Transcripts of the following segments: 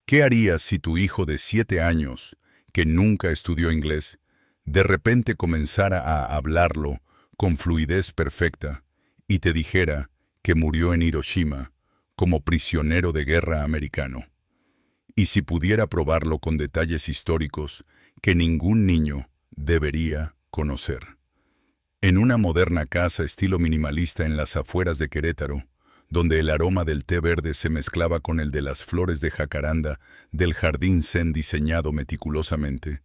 ¿Qué harías si tu hijo de 7 años, que nunca estudió inglés, de repente comenzara a hablarlo con fluidez perfecta y te dijera que murió en Hiroshima como prisionero de guerra americano? Y si pudiera probarlo con detalles históricos que ningún niño debería conocer. En una moderna casa estilo minimalista en las afueras de Querétaro, donde el aroma del té verde se mezclaba con el de las flores de jacaranda del jardín zen diseñado meticulosamente,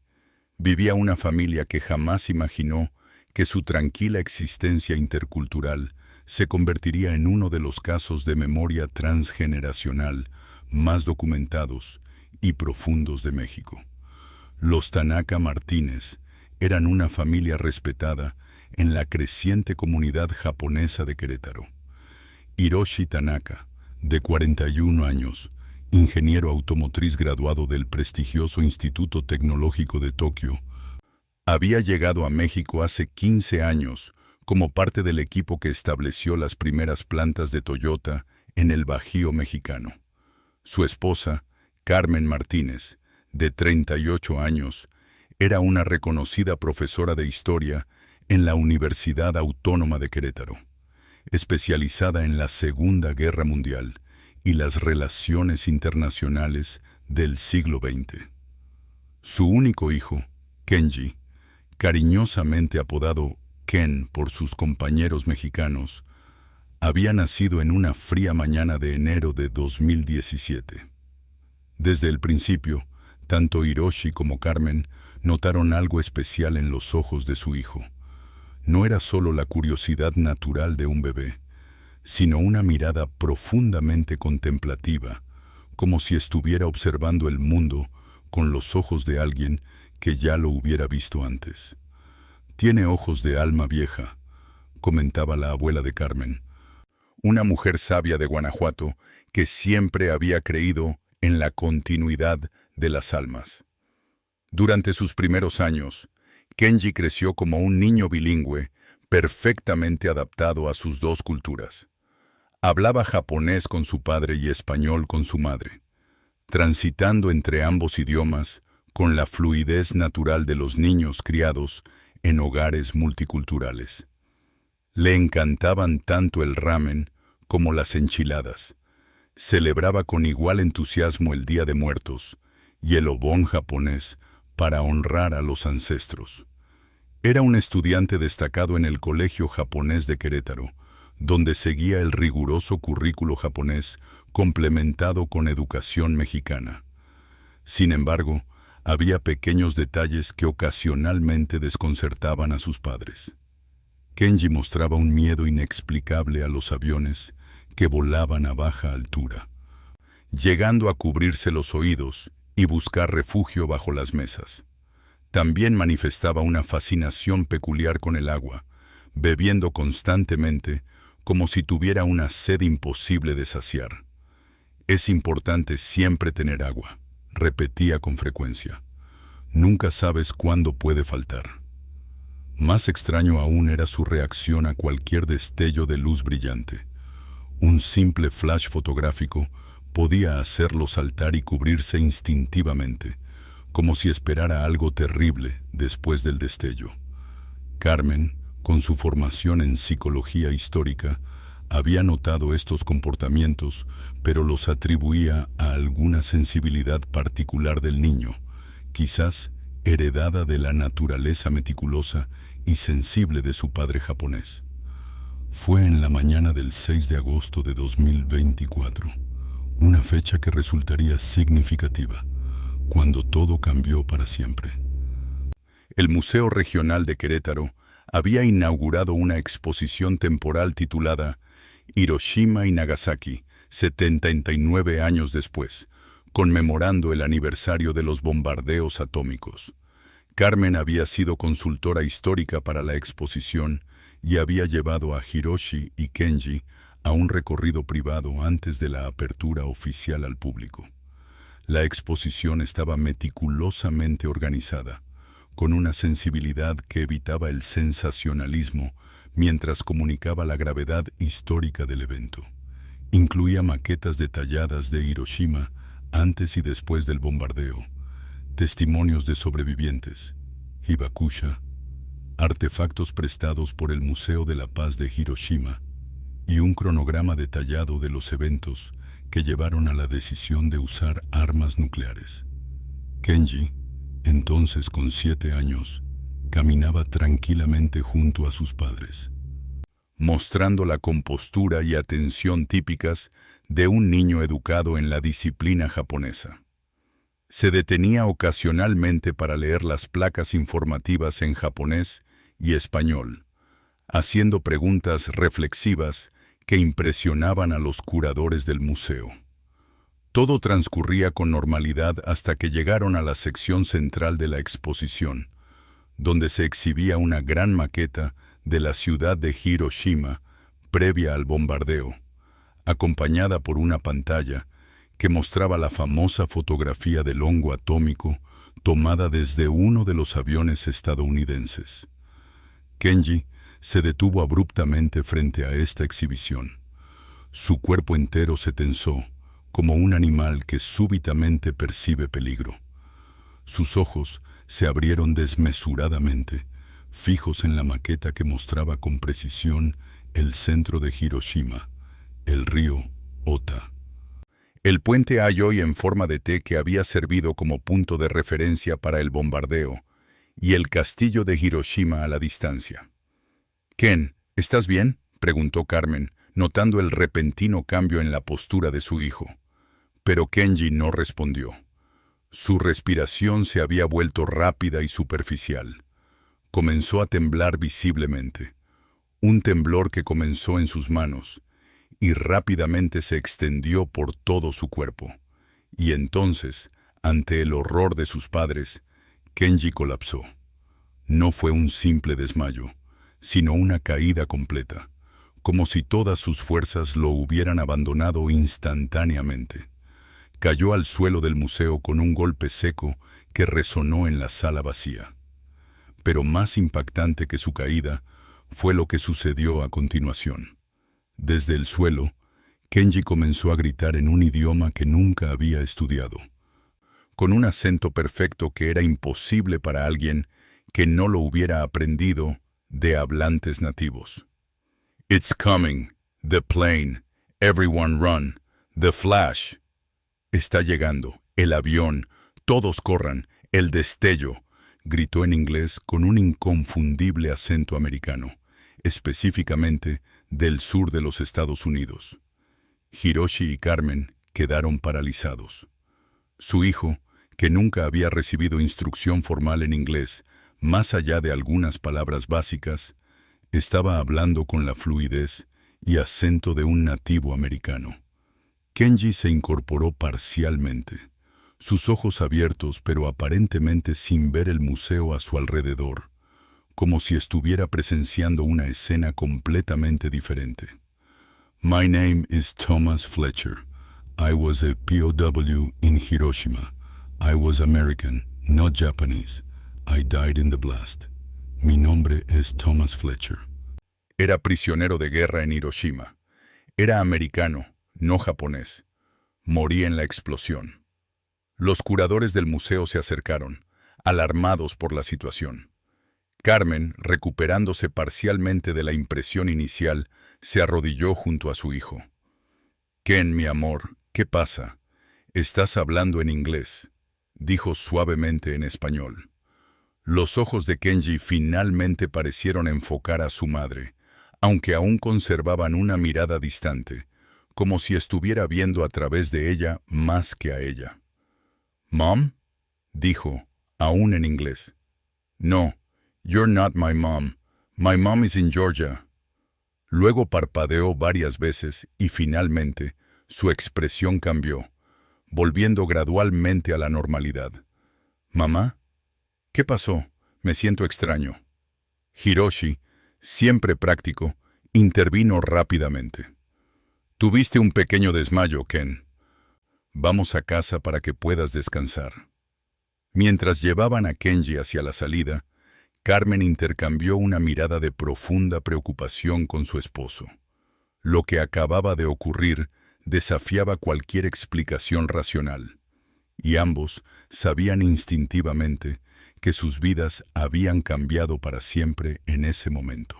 vivía una familia que jamás imaginó que su tranquila existencia intercultural se convertiría en uno de los casos de memoria transgeneracional más documentados y profundos de México. Los Tanaka Martínez eran una familia respetada en la creciente comunidad japonesa de Querétaro. Hiroshi Tanaka, de 41 años, ingeniero automotriz graduado del prestigioso Instituto Tecnológico de Tokio, había llegado a México hace 15 años como parte del equipo que estableció las primeras plantas de Toyota en el Bajío mexicano. Su esposa, Carmen Martínez, de 38 años, era una reconocida profesora de historia en la Universidad Autónoma de Querétaro, especializada en la Segunda Guerra Mundial y las relaciones internacionales del siglo XX. Su único hijo, Kenji, cariñosamente apodado Ken por sus compañeros mexicanos, había nacido en una fría mañana de enero de 2017. Desde el principio, tanto Hiroshi como Carmen notaron algo especial en los ojos de su hijo. No era solo la curiosidad natural de un bebé, sino una mirada profundamente contemplativa, como si estuviera observando el mundo con los ojos de alguien que ya lo hubiera visto antes. «Tiene ojos de alma vieja», comentaba la abuela de Carmen, una mujer sabia de Guanajuato que siempre había creído en la continuidad de las almas. Durante sus primeros años, Kenji creció como un niño bilingüe, perfectamente adaptado a sus dos culturas. Hablaba japonés con su padre y español con su madre, transitando entre ambos idiomas con la fluidez natural de los niños criados en hogares multiculturales. Le encantaban tanto el ramen como las enchiladas. Celebraba con igual entusiasmo el Día de Muertos y el obón japonés para honrar a los ancestros. Era un estudiante destacado en el Colegio Japonés de Querétaro, donde seguía el riguroso currículo japonés complementado con educación mexicana. Sin embargo, había pequeños detalles que ocasionalmente desconcertaban a sus padres. Kenji mostraba un miedo inexplicable a los aviones que volaban a baja altura, llegando a cubrirse los oídos y buscar refugio bajo las mesas. También manifestaba una fascinación peculiar con el agua, bebiendo constantemente como si tuviera una sed imposible de saciar. «Es importante siempre tener agua», repetía con frecuencia. «Nunca sabes cuándo puede faltar». Más extraño aún era su reacción a cualquier destello de luz brillante. Un simple flash fotográfico podía hacerlo saltar y cubrirse instintivamente, como si esperara algo terrible después del destello. Carmen, con su formación en psicología histórica, había notado estos comportamientos, pero los atribuía a alguna sensibilidad particular del niño, quizás heredada de la naturaleza meticulosa y sensible de su padre japonés. Fue en la mañana del 6 de agosto de 2024, una fecha que resultaría significativa, cuando todo cambió para siempre. El Museo Regional de Querétaro había inaugurado una exposición temporal titulada Hiroshima y Nagasaki, 79 años después, conmemorando el aniversario de los bombardeos atómicos. Carmen había sido consultora histórica para la exposición y había llevado a Hiroshi y Kenji a un recorrido privado antes de la apertura oficial al público. La exposición estaba meticulosamente organizada, con una sensibilidad que evitaba el sensacionalismo mientras comunicaba la gravedad histórica del evento. Incluía maquetas detalladas de Hiroshima antes y después del bombardeo, testimonios de sobrevivientes, hibakusha, artefactos prestados por el Museo de la Paz de Hiroshima y un cronograma detallado de los eventos que llevaron a la decisión de usar armas nucleares. Kenji, entonces con 7 años, caminaba tranquilamente junto a sus padres, mostrando la compostura y atención típicas de un niño educado en la disciplina japonesa. Se detenía ocasionalmente para leer las placas informativas en japonés y español, haciendo preguntas reflexivas que impresionaban a los curadores del museo. Todo transcurría con normalidad hasta que llegaron a la sección central de la exposición, donde se exhibía una gran maqueta de la ciudad de Hiroshima previa al bombardeo, acompañada por una pantalla que mostraba la famosa fotografía del hongo atómico tomada desde uno de los aviones estadounidenses. Kenji se detuvo abruptamente frente a esta exhibición. Su cuerpo entero se tensó, como un animal que súbitamente percibe peligro. Sus ojos se abrieron desmesuradamente, fijos en la maqueta que mostraba con precisión el centro de Hiroshima, el río Ota. El puente Ayoi en forma de T que había servido como punto de referencia para el bombardeo, y el castillo de Hiroshima a la distancia. «Ken, ¿estás bien?», preguntó Carmen, notando el repentino cambio en la postura de su hijo. Pero Kenji no respondió. Su respiración se había vuelto rápida y superficial. Comenzó a temblar visiblemente, un temblor que comenzó en sus manos y rápidamente se extendió por todo su cuerpo. Y entonces, ante el horror de sus padres, Kenji colapsó. No fue un simple desmayo, sino una caída completa, como si todas sus fuerzas lo hubieran abandonado instantáneamente. Cayó al suelo del museo con un golpe seco que resonó en la sala vacía. Pero más impactante que su caída fue lo que sucedió a continuación. Desde el suelo, Kenji comenzó a gritar en un idioma que nunca había estudiado, con un acento perfecto que era imposible para alguien que no lo hubiera aprendido de hablantes nativos. «It's coming, the plane, everyone run, the flash». «Está llegando, el avión, todos corran, el destello», gritó en inglés con un inconfundible acento americano, específicamente del sur de los Estados Unidos. Hiroshi y Carmen quedaron paralizados. Su hijo, que nunca había recibido instrucción formal en inglés, más allá de algunas palabras básicas, estaba hablando con la fluidez y acento de un nativo americano. Kenji se incorporó parcialmente, sus ojos abiertos pero aparentemente sin ver el museo a su alrededor, como si estuviera presenciando una escena completamente diferente. «My name is Thomas Fletcher. I was a POW in Hiroshima. I was American, not Japanese. I died in the blast. Mi nombre es Thomas Fletcher». Era prisionero de guerra en Hiroshima. Era americano, no japonés. Morí en la explosión. Los curadores del museo se acercaron, alarmados por la situación. Carmen, recuperándose parcialmente de la impresión inicial, se arrodilló junto a su hijo. «Ken, mi amor, ¿qué pasa? Estás hablando en inglés», dijo suavemente en español. Los ojos de Kenji finalmente parecieron enfocar a su madre, aunque aún conservaban una mirada distante, como si estuviera viendo a través de ella más que a ella. «¿Mom?», dijo, aún en inglés. «No, you're not my mom. My mom is in Georgia». Luego parpadeó varias veces y finalmente su expresión cambió, volviendo gradualmente a la normalidad. «¿Mamá? ¿Qué pasó? Me siento extraño». Hiroshi, siempre práctico, intervino rápidamente. «Tuviste un pequeño desmayo, Ken. Vamos a casa para que puedas descansar». Mientras llevaban a Kenji hacia la salida, Carmen intercambió una mirada de profunda preocupación con su esposo. Lo que acababa de ocurrir desafiaba cualquier explicación racional. y ambos sabían instintivamente que sus vidas habían cambiado para siempre en ese momento.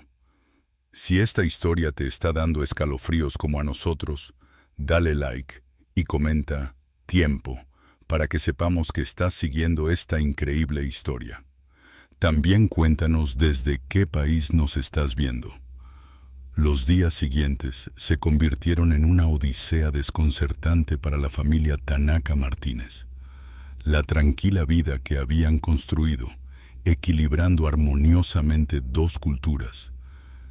Si esta historia te está dando escalofríos como a nosotros, dale like y comenta tiempo para que sepamos que estás siguiendo esta increíble historia. También cuéntanos desde qué país nos estás viendo. Los días siguientes se convirtieron en una odisea desconcertante para la familia Tanaka Martínez. La tranquila vida que habían construido, equilibrando armoniosamente dos culturas,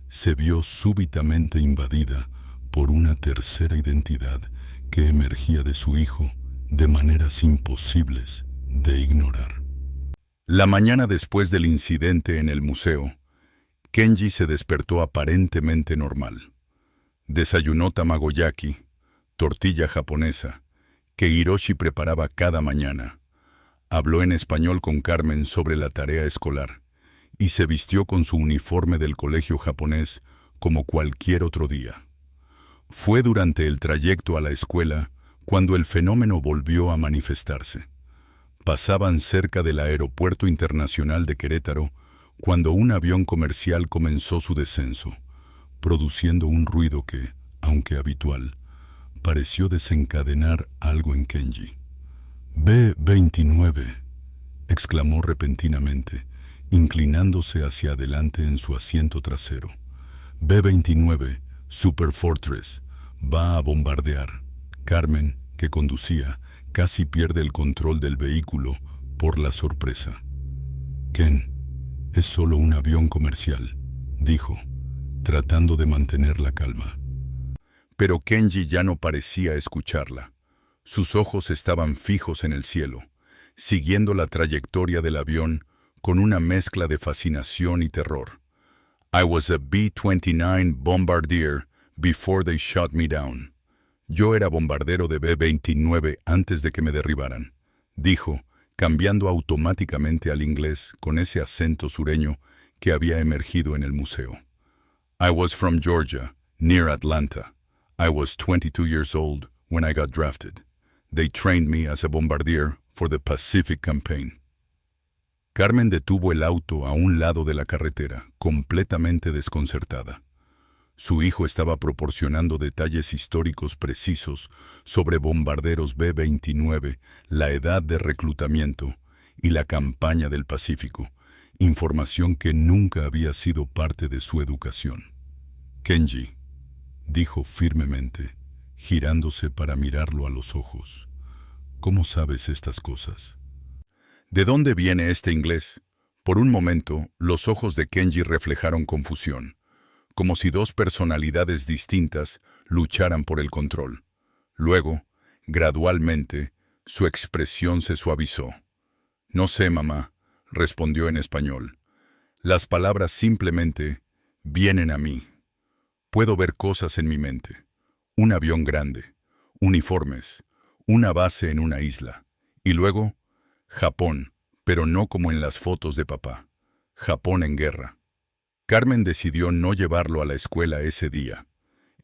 se vio súbitamente invadida por una tercera identidad que emergía de su hijo de maneras imposibles de ignorar. La mañana después del incidente en el museo, Kenji se despertó aparentemente normal. Desayunó tamagoyaki, tortilla japonesa, que Hiroshi preparaba cada mañana. Habló en español con Carmen sobre la tarea escolar y se vistió con su uniforme del colegio japonés como cualquier otro día. Fue durante el trayecto a la escuela cuando el fenómeno volvió a manifestarse. Pasaban cerca del Aeropuerto Internacional de Querétaro cuando un avión comercial comenzó su descenso, produciendo un ruido que, aunque habitual, pareció desencadenar algo en Kenji. B-29, exclamó repentinamente, inclinándose hacia adelante en su asiento trasero. B-29, Super Fortress, va a bombardear. Carmen, que conducía, casi pierde el control del vehículo por la sorpresa. Ken, es solo un avión comercial, dijo, tratando de mantener la calma. Pero Kenji ya no parecía escucharla. Sus ojos estaban fijos en el cielo, siguiendo la trayectoria del avión con una mezcla de fascinación y terror. I was a B-29 bombardier before they shot me down. Yo era bombardero de B-29 antes de que me derribaran, dijo, cambiando automáticamente al inglés con ese acento sureño que había emergido en el museo. I was from Georgia, near Atlanta. I was 22 years old when I got drafted. They trained me as a bombardier for the Pacific Campaign. Carmen detuvo el auto a un lado de la carretera, completamente desconcertada. Su hijo estaba proporcionando detalles históricos precisos sobre bombarderos B-29, la edad de reclutamiento y la campaña del Pacífico, información que nunca había sido parte de su educación. Kenji, dijo firmemente, girándose para mirarlo a los ojos. ¿Cómo sabes estas cosas? ¿De dónde viene este inglés? Por un momento, los ojos de Kenji reflejaron confusión, como si dos personalidades distintas lucharan por el control. Luego, gradualmente, su expresión se suavizó. No sé, mamá, respondió en español. Las palabras simplemente vienen a mí. Puedo ver cosas en mi mente. Un avión grande, uniformes, una base en una isla. Y luego, Japón, pero no como en las fotos de papá. Japón en guerra. Carmen decidió no llevarlo a la escuela ese día.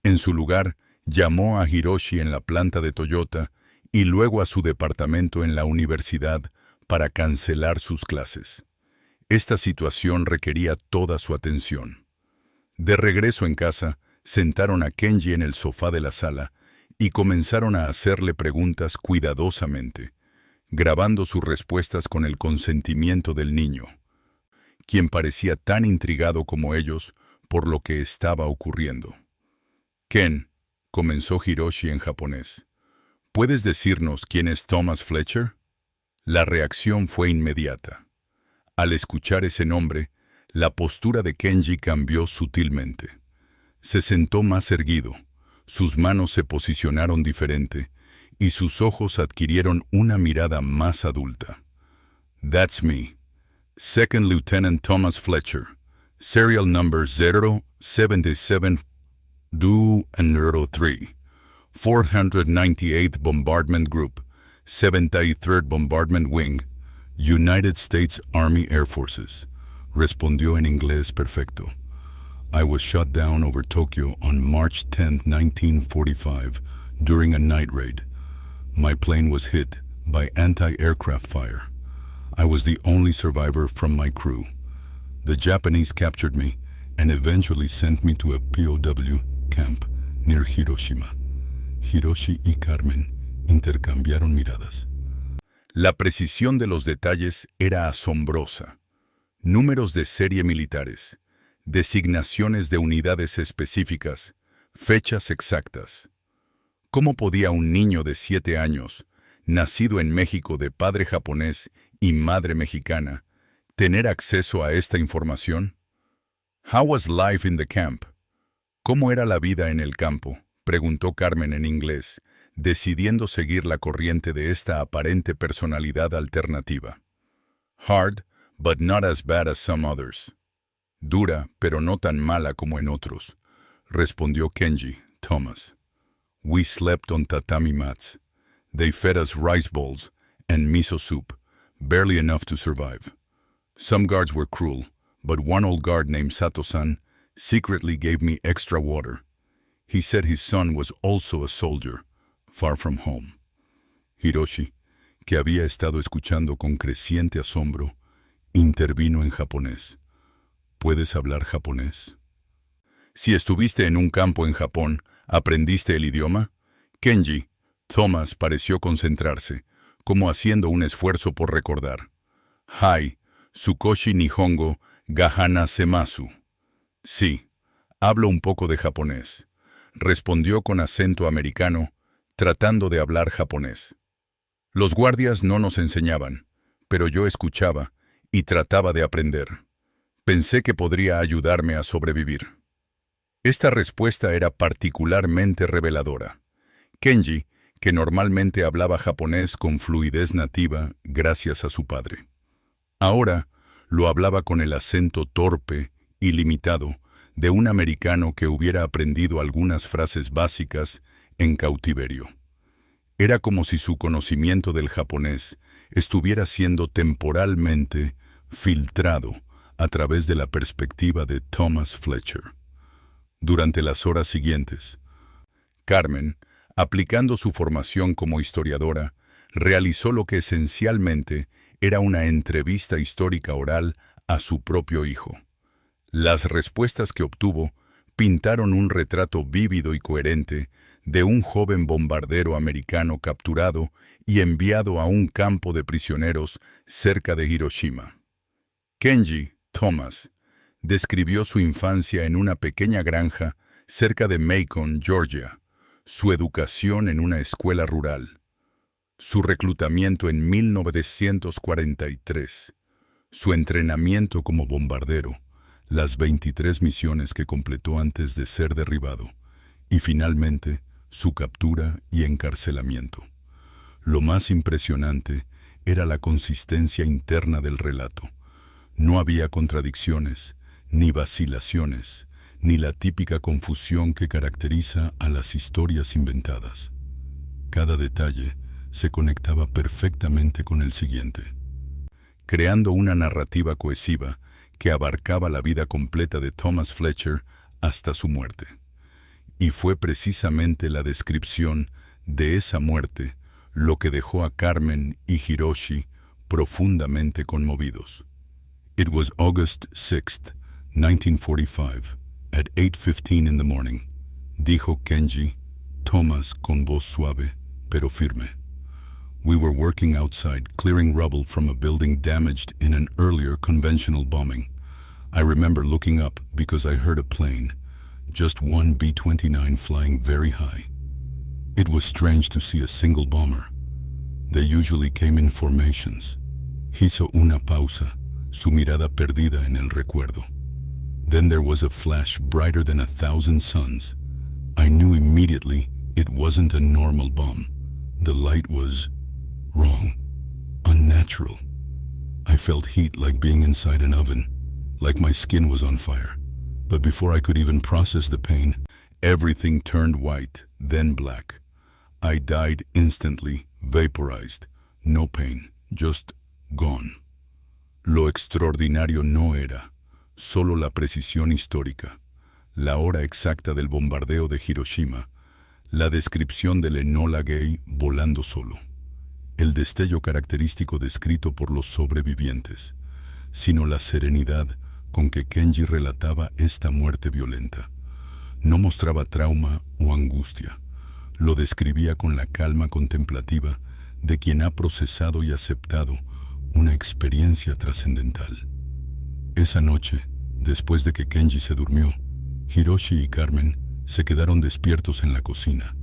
En su lugar, llamó a Hiroshi en la planta de Toyota y luego a su departamento en la universidad para cancelar sus clases. Esta situación requería toda su atención. De regreso en casa, sentaron a Kenji en el sofá de la sala y comenzaron a hacerle preguntas cuidadosamente, grabando sus respuestas con el consentimiento del niño, quien parecía tan intrigado como ellos por lo que estaba ocurriendo. Ken, comenzó Hiroshi en japonés, ¿puedes decirnos quién es Thomas Fletcher? La reacción fue inmediata. Al escuchar ese nombre, la postura de Kenji cambió sutilmente. Se sentó más erguido, sus manos se posicionaron diferente y sus ojos adquirieron una mirada más adulta. That's me. Second Lieutenant Thomas Fletcher, serial number 077-03, 498th Bombardment Group, 73rd Bombardment Wing, United States Army Air Forces, respondió en inglés perfecto. I was shot down over Tokyo on March 10, 1945, during a night raid. My plane was hit by anti-aircraft fire. I was the only survivor from my crew. The Japanese captured me and eventually sent me to a POW camp near Hiroshima. Hiroshi y Carmen intercambiaron miradas. La precisión de los detalles era asombrosa. Números de serie militares, designaciones de unidades específicas, fechas exactas. ¿Cómo podía un niño de 7 años, nacido en México de padre japonés y madre mexicana, tener acceso a esta información? How was life in the camp? ¿Cómo era la vida en el campo?, preguntó Carmen en inglés, decidiendo seguir la corriente de esta aparente personalidad alternativa. Hard, but not as bad as some others. Dura, pero no tan mala como en otros, respondió Kenji, Thomas. We slept on tatami mats. They fed us rice bowls and miso soup, barely enough to survive. Some guards were cruel, but one old guard named Sato-san secretly gave me extra water. He said his son was also a soldier, far from home. Hiroshi, que había estado escuchando con creciente asombro, intervino en japonés. ¿Puedes hablar japonés? Si estuviste en un campo en Japón, ¿aprendiste el idioma? Kenji, Thomas pareció concentrarse, como haciendo un esfuerzo por recordar. Hai, Tsukoshi Nihongo Gahana Semasu. Sí, hablo un poco de japonés, respondió con acento americano, tratando de hablar japonés. Los guardias no nos enseñaban, pero yo escuchaba y trataba de aprender. Pensé que podría ayudarme a sobrevivir. Esta respuesta era particularmente reveladora. Kenji, que normalmente hablaba japonés con fluidez nativa gracias a su padre, ahora lo hablaba con el acento torpe y limitado de un americano que hubiera aprendido algunas frases básicas en cautiverio. Era como si su conocimiento del japonés estuviera siendo temporalmente filtrado a través de la perspectiva de Thomas Fletcher. Durante las horas siguientes, Carmen, aplicando su formación como historiadora, realizó lo que esencialmente era una entrevista histórica oral a su propio hijo. Las respuestas que obtuvo pintaron un retrato vívido y coherente de un joven bombardero americano capturado y enviado a un campo de prisioneros cerca de Hiroshima. Kenji, Thomas, describió su infancia en una pequeña granja cerca de Macon, Georgia, su educación en una escuela rural, su reclutamiento en 1943, su entrenamiento como bombardero, las 23 misiones que completó antes de ser derribado, y finalmente su captura y encarcelamiento. Lo más impresionante era la consistencia interna del relato. No había contradicciones, ni vacilaciones, ni la típica confusión que caracteriza a las historias inventadas. Cada detalle se conectaba perfectamente con el siguiente, creando una narrativa cohesiva que abarcaba la vida completa de Thomas Fletcher hasta su muerte. Y fue precisamente la descripción de esa muerte lo que dejó a Carmen y Hiroshi profundamente conmovidos. It was August 6th, 1945, at 8:15 in the morning, dijo Kenji, Thomas con voz suave, pero firme. We were working outside, clearing rubble from a building damaged in an earlier conventional bombing. I remember looking up because I heard a plane, just one B-29 flying very high. It was strange to see a single bomber. They usually came in formations. Hizo una pausa, su mirada perdida en el recuerdo. Then there was a flash brighter than 1,000 suns. I knew immediately it wasn't a normal bomb. The light was wrong, unnatural. I felt heat like being inside an oven, like my skin was on fire. But before I could even process the pain, everything turned white, then black. I died instantly, vaporized. No pain, just gone. Lo extraordinario no era solo la precisión histórica, la hora exacta del bombardeo de Hiroshima, la descripción del Enola Gay volando solo. el destello característico descrito por los sobrevivientes, sino la serenidad con que Kenji relataba esta muerte violenta. No mostraba trauma o angustia. Lo describía con la calma contemplativa de quien ha procesado y aceptado una experiencia trascendental. Esa noche, después de que Kenji se durmió, Hiroshi y Carmen se quedaron despiertos en la cocina,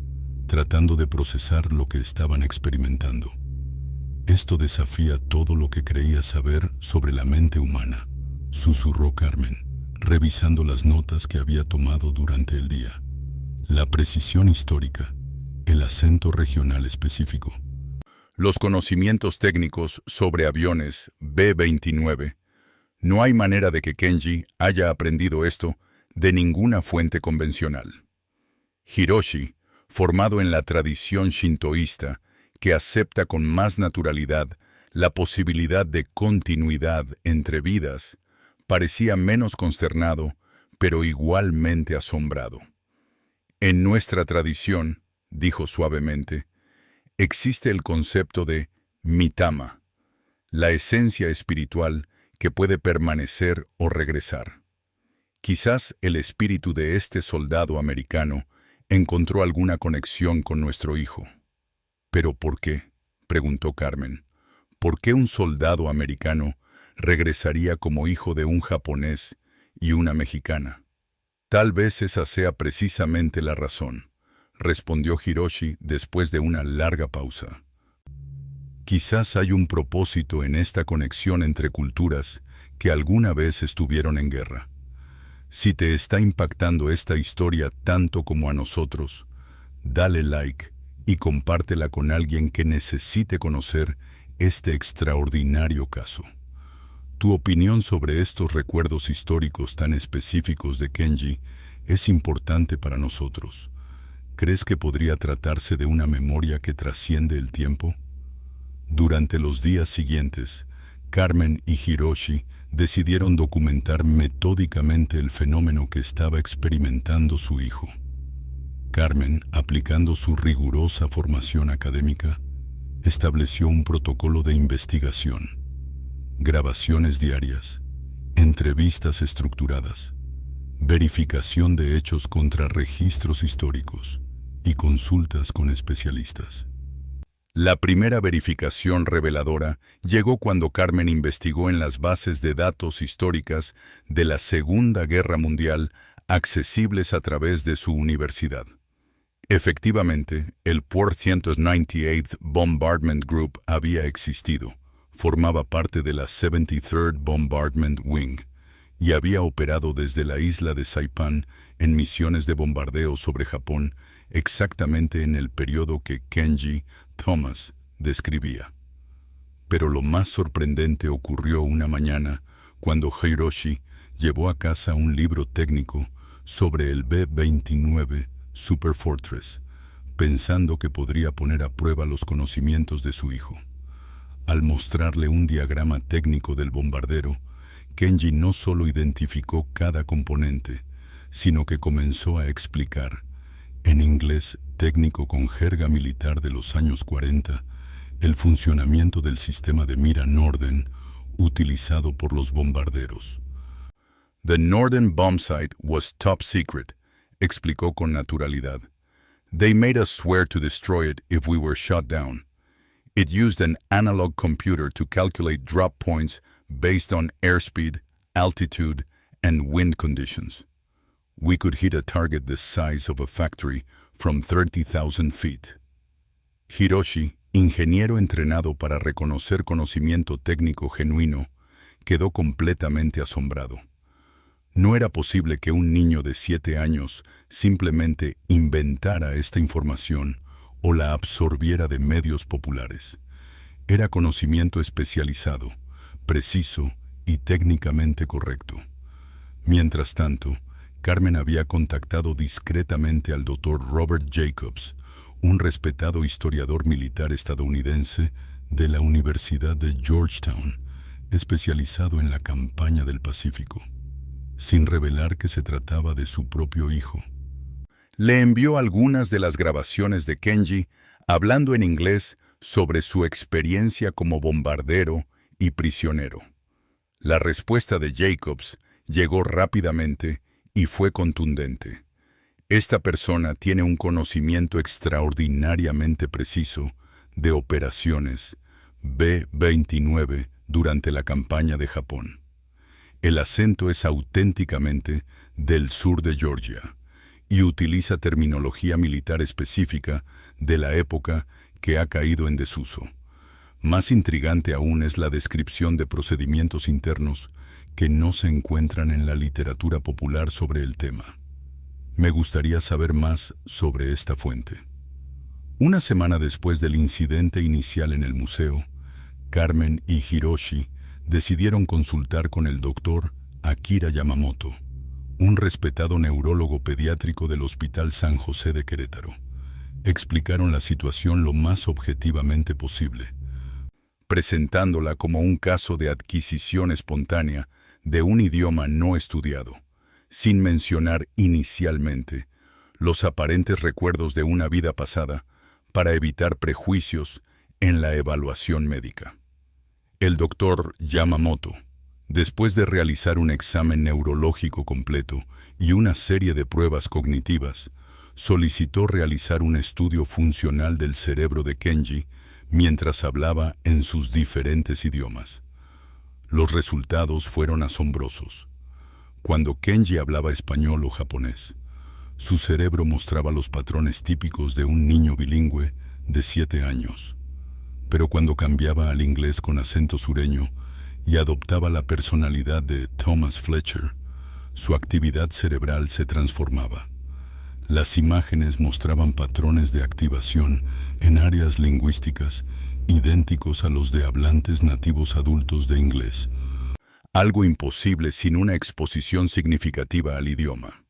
tratando de procesar lo que estaban experimentando. Esto desafía todo lo que creía saber sobre la mente humana, susurró Carmen, revisando las notas que había tomado durante el día. La precisión histórica, el acento regional específico. Los conocimientos técnicos sobre aviones B-29. No hay manera de que Kenji haya aprendido esto de ninguna fuente convencional. Hiroshi, formado en la tradición shintoísta, que acepta con más naturalidad la posibilidad de continuidad entre vidas, parecía menos consternado, pero igualmente asombrado. En nuestra tradición, dijo suavemente, existe el concepto de mitama, la esencia espiritual que puede permanecer o regresar. Quizás el espíritu de este soldado americano encontró alguna conexión con nuestro hijo. ¿Pero por qué?, preguntó Carmen. ¿Por qué un soldado americano regresaría como hijo de un japonés y una mexicana? Tal vez esa sea precisamente la razón, respondió Hiroshi después de una larga pausa. Quizás hay un propósito en esta conexión entre culturas que alguna vez estuvieron en guerra. Si te está impactando esta historia tanto como a nosotros, dale like y compártela con alguien que necesite conocer este extraordinario caso. Tu opinión sobre estos recuerdos históricos tan específicos de Kenji es importante para nosotros. ¿Crees que podría tratarse de una memoria que trasciende el tiempo? Durante los días siguientes, Carmen y Hiroshi decidieron documentar metódicamente el fenómeno que estaba experimentando su hijo. Carmen, aplicando su rigurosa formación académica, estableció un protocolo de investigación, grabaciones diarias, entrevistas estructuradas, verificación de hechos contra registros históricos y consultas con especialistas. La primera verificación reveladora llegó cuando Carmen investigó en las bases de datos históricas de la Segunda Guerra Mundial accesibles a través de su universidad. Efectivamente, el 498th Bombardment Group había existido, formaba parte de la 73rd Bombardment Wing y había operado desde la isla de Saipan en misiones de bombardeo sobre Japón exactamente en el periodo que Kenji Thomas describía. Pero lo más sorprendente ocurrió una mañana cuando Hiroshi llevó a casa un libro técnico sobre el B-29 Super Fortress, pensando que podría poner a prueba los conocimientos de su hijo. Al mostrarle un diagrama técnico del bombardero, Kenji no solo identificó cada componente, sino que comenzó a explicar, en inglés técnico con jerga militar de los años 40, el funcionamiento del sistema de mira Norden utilizado por los bombarderos. The Norden bomb site was top secret, explicó con naturalidad. They made us swear to destroy it if we were shot down. It used an analog computer to calculate drop points based on airspeed, altitude, and wind conditions. We could hit a target the size of a factory from 30,000 feet. Hiroshi, ingeniero entrenado para reconocer conocimiento técnico genuino, quedó completamente asombrado. No era posible que un niño de 7 años simplemente inventara esta información o la absorbiera de medios populares. Era conocimiento especializado, preciso y técnicamente correcto. Mientras tanto, Carmen había contactado discretamente al Dr. Robert Jacobs, un respetado historiador militar estadounidense de la Universidad de Georgetown, especializado en la campaña del Pacífico, sin revelar que se trataba de su propio hijo. Le envió algunas de las grabaciones de Kenji hablando en inglés sobre su experiencia como bombardero y prisionero. La respuesta de Jacobs llegó rápidamente y fue contundente. Esta persona tiene un conocimiento extraordinariamente preciso de operaciones B-29 durante la campaña de Japón. El acento es auténticamente del sur de Georgia y utiliza terminología militar específica de la época que ha caído en desuso. Más intrigante aún es la descripción de procedimientos internos que no se encuentran en la literatura popular sobre el tema. Me gustaría saber más sobre esta fuente. Una semana después del incidente inicial en el museo, Carmen y Hiroshi decidieron consultar con el doctor Akira Yamamoto, un respetado neurólogo pediátrico del Hospital San José de Querétaro. Explicaron la situación lo más objetivamente posible, presentándola como un caso de adquisición espontánea de un idioma no estudiado, sin mencionar inicialmente los aparentes recuerdos de una vida pasada para evitar prejuicios en la evaluación médica. El doctor Yamamoto, después de realizar un examen neurológico completo y una serie de pruebas cognitivas, solicitó realizar un estudio funcional del cerebro de Kenji mientras hablaba en sus diferentes idiomas. Los resultados fueron asombrosos. Cuando Kenji hablaba español o japonés, su cerebro mostraba los patrones típicos de un niño bilingüe de 7 años. Pero cuando cambiaba al inglés con acento sureño y adoptaba la personalidad de Thomas Fletcher, su actividad cerebral se transformaba. Las imágenes mostraban patrones de activación en áreas lingüísticas idénticos a los de hablantes nativos adultos de inglés. Algo imposible sin una exposición significativa al idioma.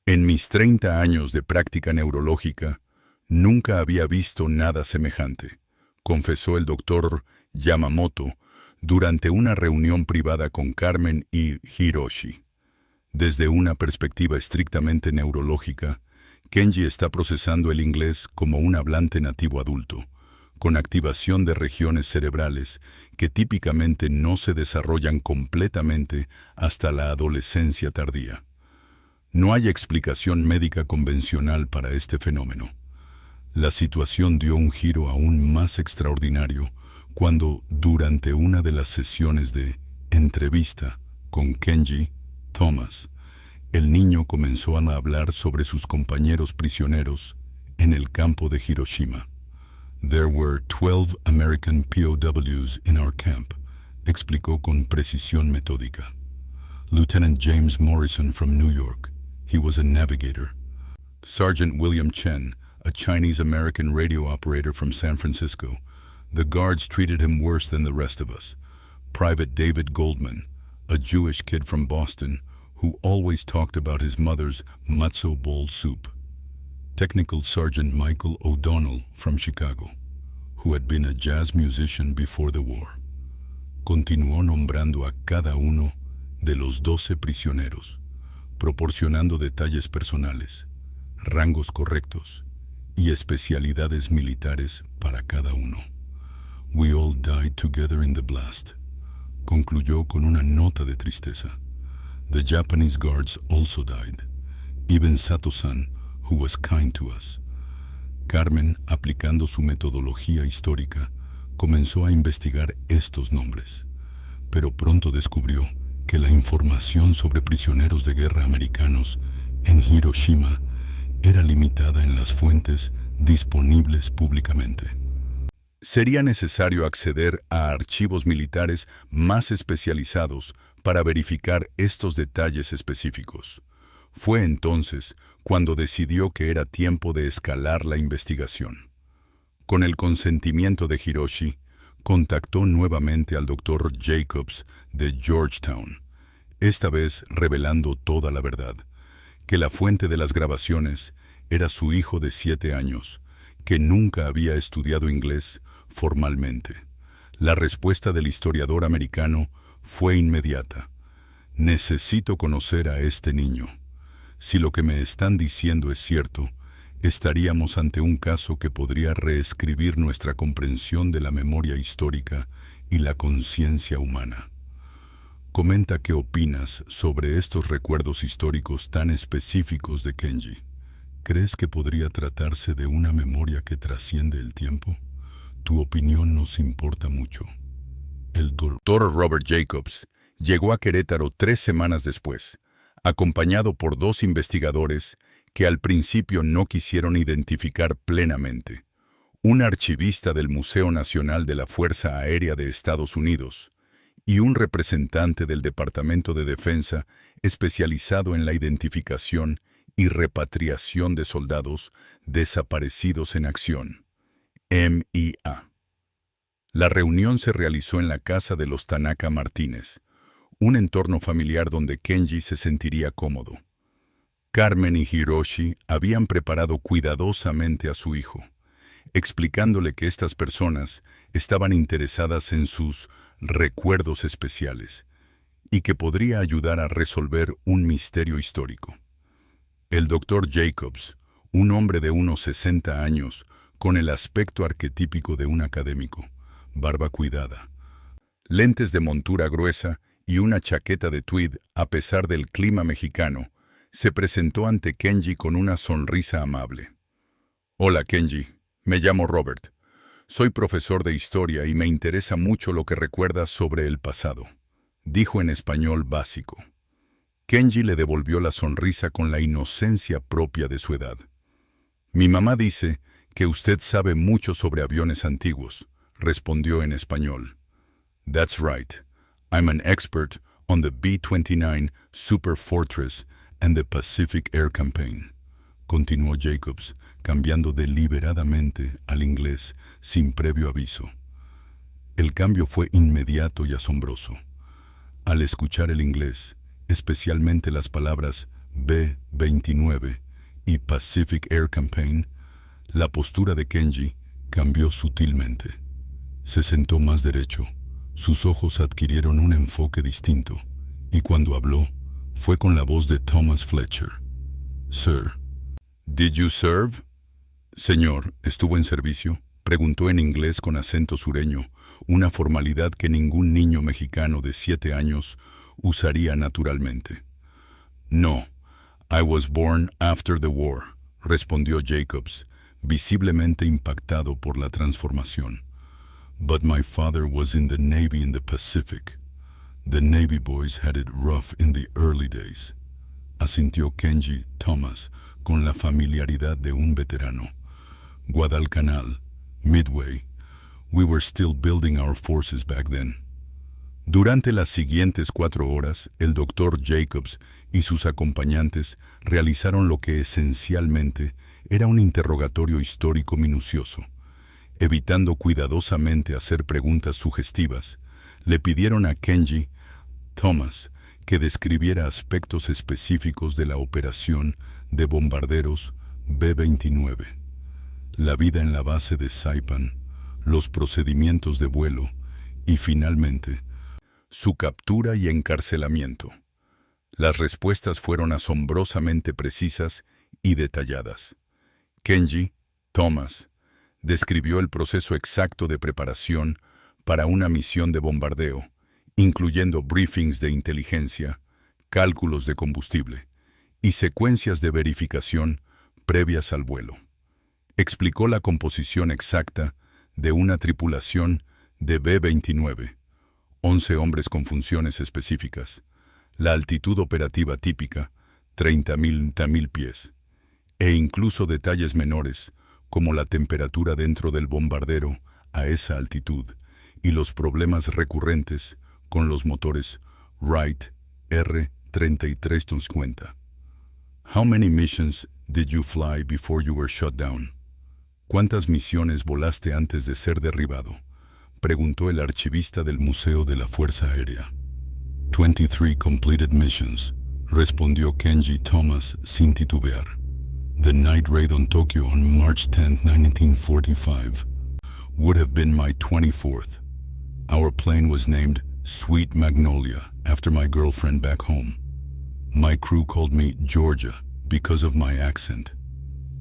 En mis 30 años de práctica neurológica, nunca había visto nada semejante, confesó el doctor Yamamoto durante una reunión privada con Carmen y Hiroshi. Desde una perspectiva estrictamente neurológica, Kenji está procesando el inglés como un hablante nativo adulto, con activación de regiones cerebrales que típicamente no se desarrollan completamente hasta la adolescencia tardía. No hay explicación médica convencional para este fenómeno. La situación dio un giro aún más extraordinario cuando, durante una de las sesiones de entrevista con Kenji Thomas, el niño comenzó a hablar sobre sus compañeros prisioneros en el campo de Hiroshima. There were 12 American POWs in our camp, explicó con precisión metódica. Lieutenant James Morrison from New York, he was a navigator. Sergeant William Chen, a Chinese-American radio operator from San Francisco. The guards treated him worse than the rest of us. Private David Goldman, a Jewish kid from Boston, who always talked about his mother's matzo ball soup. Technical Sergeant Michael O'Donnell from Chicago, who had been a jazz musician before the war. Continuó nombrando a cada uno de los 12 prisioneros, proporcionando detalles personales, rangos correctos y especialidades militares para cada uno. We all died together in the blast. Concluyó con una nota de tristeza. The Japanese guards also died. Even Sato-san, who was kind to us. Carmen, aplicando su metodología histórica, comenzó a investigar estos nombres, pero pronto descubrió que la información sobre prisioneros de guerra americanos en Hiroshima era limitada en las fuentes disponibles públicamente. Sería necesario acceder a archivos militares más especializados para verificar estos detalles específicos. Fue entonces cuando decidió que era tiempo de escalar la investigación. Con el consentimiento de Hiroshi, contactó nuevamente al Dr. Jacobs de Georgetown, esta vez revelando toda la verdad, que la fuente de las grabaciones era su hijo de 7 años, que nunca había estudiado inglés formalmente. La respuesta del historiador americano fue inmediata. Necesito conocer a este niño. Si lo que me están diciendo es cierto, estaríamos ante un caso que podría reescribir nuestra comprensión de la memoria histórica y la conciencia humana. Comenta qué opinas sobre estos recuerdos históricos tan específicos de Kenji. ¿Crees que podría tratarse de una memoria que trasciende el tiempo? Tu opinión nos importa mucho. El doctor Robert Jacobs llegó a Querétaro 3 semanas después, acompañado por 2 investigadores que al principio no quisieron identificar plenamente. Un archivista del Museo Nacional de la Fuerza Aérea de Estados Unidos y un representante del Departamento de Defensa especializado en la identificación y repatriación de soldados desaparecidos en acción, MIA. La reunión se realizó en la casa de los Tanaka Martínez, un entorno familiar donde Kenji se sentiría cómodo. Carmen y Hiroshi habían preparado cuidadosamente a su hijo, explicándole que estas personas estaban interesadas en sus recuerdos especiales y que podría ayudar a resolver un misterio histórico. El doctor Jacobs, un hombre de unos 60 años, con el aspecto arquetípico de un académico, barba cuidada, lentes de montura gruesa y una chaqueta de tweed a pesar del clima mexicano, se presentó ante Kenji con una sonrisa amable. Hola Kenji, me llamo Robert. Soy profesor de historia y me interesa mucho lo que recuerdas sobre el pasado, dijo en español básico. Kenji le devolvió la sonrisa con la inocencia propia de su edad. Mi mamá dice que usted sabe mucho sobre aviones antiguos, respondió en español. That's right. I'm an expert on the B-29 Super Fortress and the Pacific Air Campaign, continuó Jacobs, cambiando deliberadamente al inglés sin previo aviso. El cambio fue inmediato y asombroso. Al escuchar el inglés, especialmente las palabras B-29 y Pacific Air Campaign, la postura de Kenji cambió sutilmente. Se sentó más derecho, sus ojos adquirieron un enfoque distinto, y cuando habló, fue con la voz de Thomas Fletcher. Sir. Did you serve? Señor, ¿estuvo en servicio? Preguntó en inglés con acento sureño, una formalidad que ningún niño mexicano de 7 años usaría naturalmente. No, I was born after the war, respondió Jacobs, visiblemente impactado por la transformación. But my father was in the Navy in the Pacific. The Navy boys had it rough in the early days. Asintió Kenji Thomas con la familiaridad de un veterano. Guadalcanal, Midway. We were still building our forces back then. Durante las siguientes 4 horas, el doctor Jacobs y sus acompañantes realizaron lo que esencialmente era un interrogatorio histórico minucioso. Evitando cuidadosamente hacer preguntas sugestivas, le pidieron a Kenji Thomas que describiera aspectos específicos de la operación de bombarderos B-29, la vida en la base de Saipan, los procedimientos de vuelo y, finalmente, su captura y encarcelamiento. Las respuestas fueron asombrosamente precisas y detalladas. Kenji Thomas describió el proceso exacto de preparación para una misión de bombardeo, incluyendo briefings de inteligencia, cálculos de combustible y secuencias de verificación previas al vuelo. Explicó la composición exacta de una tripulación de B-29, 11 hombres con funciones específicas, la altitud operativa típica, 30.000 pies, e incluso detalles menores como la temperatura dentro del bombardero a esa altitud y los problemas recurrentes con los motores Wright R-3350. How many missions did you fly before you were shot down? ¿Cuántas misiones volaste antes de ser derribado?, preguntó el archivista del Museo de la Fuerza Aérea. 23 completed missions, respondió Kenji Thomas sin titubear. The night raid on Tokyo on March 10, 1945, would have been my 24th. Our plane was named Sweet Magnolia after my girlfriend back home. My crew called me Georgia because of my accent.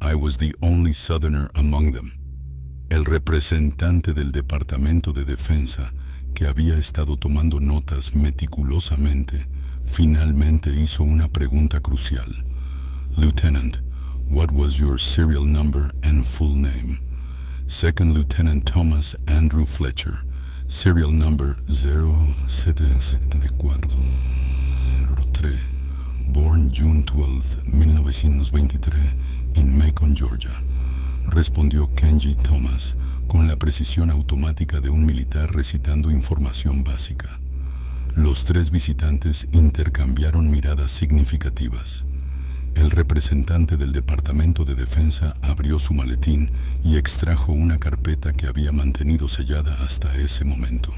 I was the only Southerner among them. El representante del Departamento de Defensa, que había estado tomando notas meticulosamente, finalmente hizo una pregunta crucial. Lieutenant, what was your serial number and full name? Second Lieutenant Thomas Andrew Fletcher, serial number 077403, born June 12, 1923, in Macon, Georgia. Respondió Kenji Thomas, con la precisión automática de un militar recitando información básica. Los tres visitantes intercambiaron miradas significativas. El representante del Departamento de Defensa abrió su maletín y extrajo una carpeta que había mantenido sellada hasta ese momento.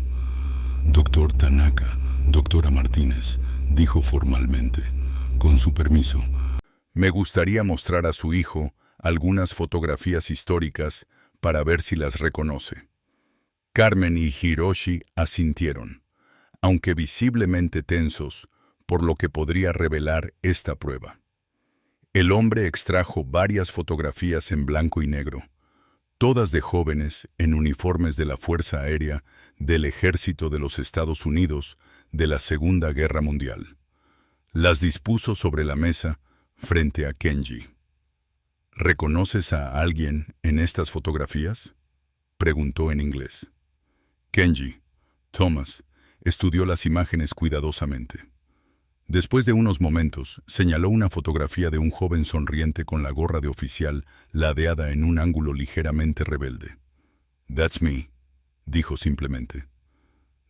Doctor Tanaka, doctora Martínez, dijo formalmente, con su permiso, me gustaría mostrar a su hijo algunas fotografías históricas para ver si las reconoce. Carmen y Hiroshi asintieron, aunque visiblemente tensos, por lo que podría revelar esta prueba. El hombre extrajo varias fotografías en blanco y negro, todas de jóvenes en uniformes de la Fuerza Aérea del Ejército de los Estados Unidos de la Segunda Guerra Mundial. Las dispuso sobre la mesa frente a Kenji. ¿Reconoces a alguien en estas fotografías?, preguntó en inglés. Kenji, Thomas, estudió las imágenes cuidadosamente. Después de unos momentos, señaló una fotografía de un joven sonriente con la gorra de oficial ladeada en un ángulo ligeramente rebelde. That's me, dijo simplemente.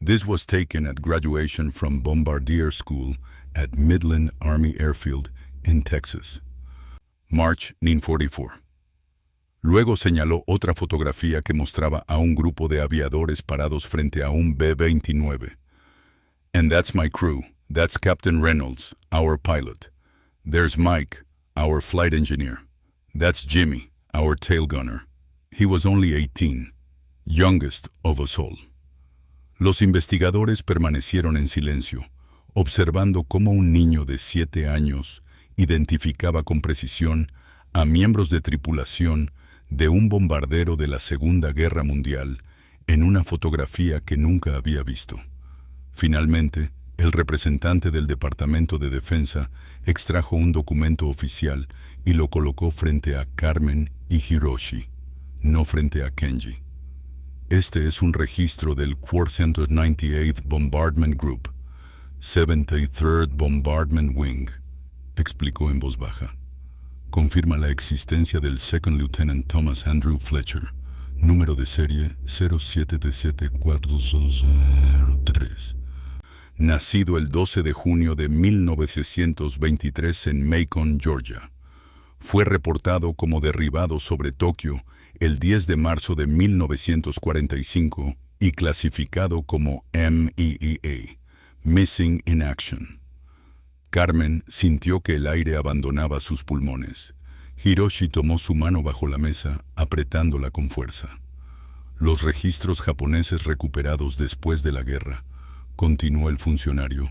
This was taken at graduation from Bombardier School at Midland Army Airfield in Texas. March 1944. Luego señaló otra fotografía que mostraba a un grupo de aviadores parados frente a un B-29. And that's my crew. That's Captain Reynolds, our pilot. There's Mike, our flight engineer. That's Jimmy, our tail gunner. He was only 18, youngest of us all. Los investigadores permanecieron en silencio, observando cómo un niño de 7 años identificaba con precisión a miembros de tripulación de un bombardero de la Segunda Guerra Mundial en una fotografía que nunca había visto. Finalmente, el representante del Departamento de Defensa extrajo un documento oficial y lo colocó frente a Carmen y Hiroshi, no frente a Kenji. Este es un registro del 498th Bombardment Group, 73rd Bombardment Wing, explicó en voz baja. Confirma la existencia del Second Lieutenant Thomas Andrew Fletcher, número de serie 077403. Nacido el 12 de junio de 1923 en Macon, Georgia. Fue reportado como derribado sobre Tokio el 10 de marzo de 1945 y clasificado como MEEA, Missing in Action. Carmen sintió que el aire abandonaba sus pulmones. Hiroshi tomó su mano bajo la mesa, apretándola con fuerza. Los registros japoneses recuperados después de la guerra, continuó el funcionario,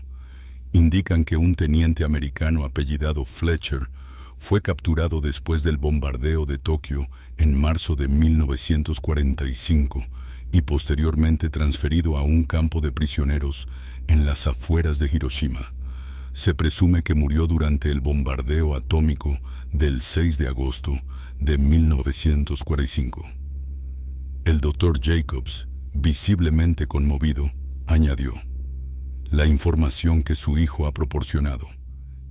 indican que un teniente americano apellidado Fletcher fue capturado después del bombardeo de Tokio en marzo de 1945 y posteriormente transferido a un campo de prisioneros en las afueras de Hiroshima. Se presume que murió durante el bombardeo atómico del 6 de agosto de 1945. El Dr. Jacobs, visiblemente conmovido, añadió: la información que su hijo ha proporcionado,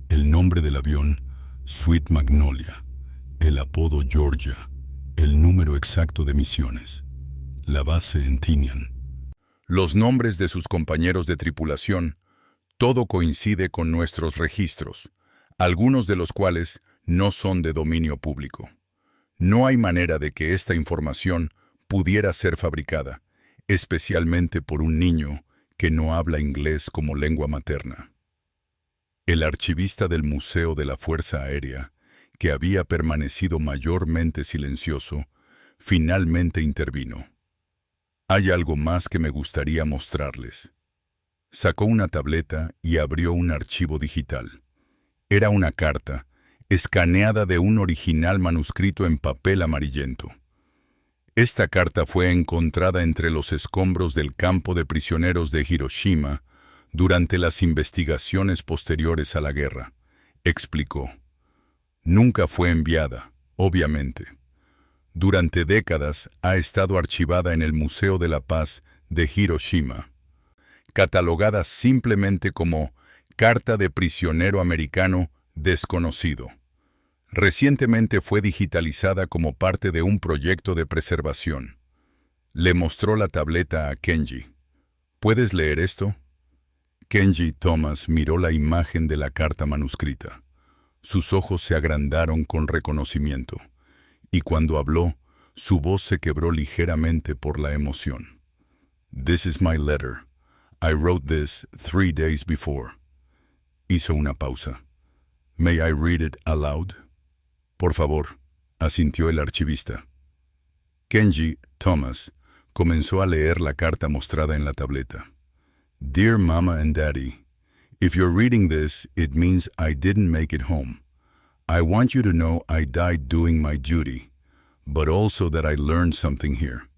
el nombre del avión, Sweet Magnolia, el apodo Georgia, el número exacto de misiones, la base en Tinian. Los nombres de sus compañeros de tripulación, todo coincide con nuestros registros, algunos de los cuales no son de dominio público. No hay manera de que esta información pudiera ser fabricada, especialmente por un niño que no habla inglés como lengua materna. El archivista del Museo de la Fuerza Aérea, que había permanecido mayormente silencioso, finalmente intervino. Hay algo más que me gustaría mostrarles. Sacó una tableta y abrió un archivo digital. Era una carta, escaneada de un original manuscrito en papel amarillento. Esta carta fue encontrada entre los escombros del campo de prisioneros de Hiroshima durante las investigaciones posteriores a la guerra, explicó. Nunca fue enviada, obviamente. Durante décadas ha estado archivada en el Museo de la Paz de Hiroshima, catalogada simplemente como Carta de Prisionero Americano Desconocido. Recientemente fue digitalizada como parte de un proyecto de preservación. Le mostró la tableta a Kenji. ¿Puedes leer esto? Kenji Thomas miró la imagen de la carta manuscrita. Sus ojos se agrandaron con reconocimiento, y cuando habló, su voz se quebró ligeramente por la emoción. This is my letter. I wrote this 3 days before. Hizo una pausa. May I read it aloud? Por favor, asintió el archivista. Kenji Thomas comenzó a leer la carta mostrada en la tableta. Dear Mama and Daddy, if you're reading this, it means I didn't make it home. I want you to know I died doing my duty, but also that I learned something here.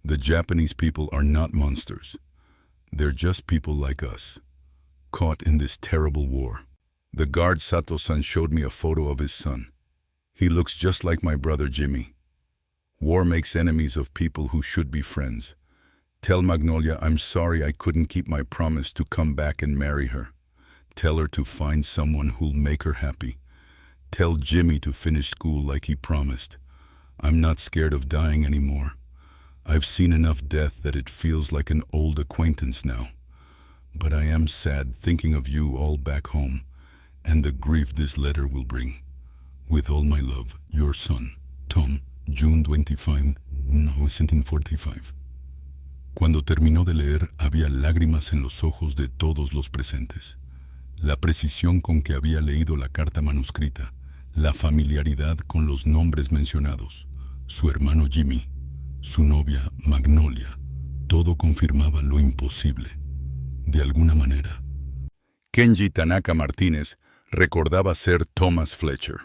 The Japanese people are not monsters. They're just people like us, caught in this terrible war. The guard Sato-san showed me a photo of his son. He looks just like my brother Jimmy. War makes enemies of people who should be friends. Tell Magnolia I'm sorry I couldn't keep my promise to come back and marry her. Tell her to find someone who'll make her happy. Tell Jimmy to finish school like he promised. I'm not scared of dying anymore. I've seen enough death that it feels like an old acquaintance now. But I am sad thinking of you all back home, and the grief this letter will bring. With all my love, your son, Tom, June 25, 1945. Cuando terminó de leer, había lágrimas en los ojos de todos los presentes. La precisión con que había leído la carta manuscrita, la familiaridad con los nombres mencionados, su hermano Jimmy, su novia Magnolia, todo confirmaba lo imposible. De alguna manera. Kenji Tanaka Martínez recordaba ser Thomas Fletcher.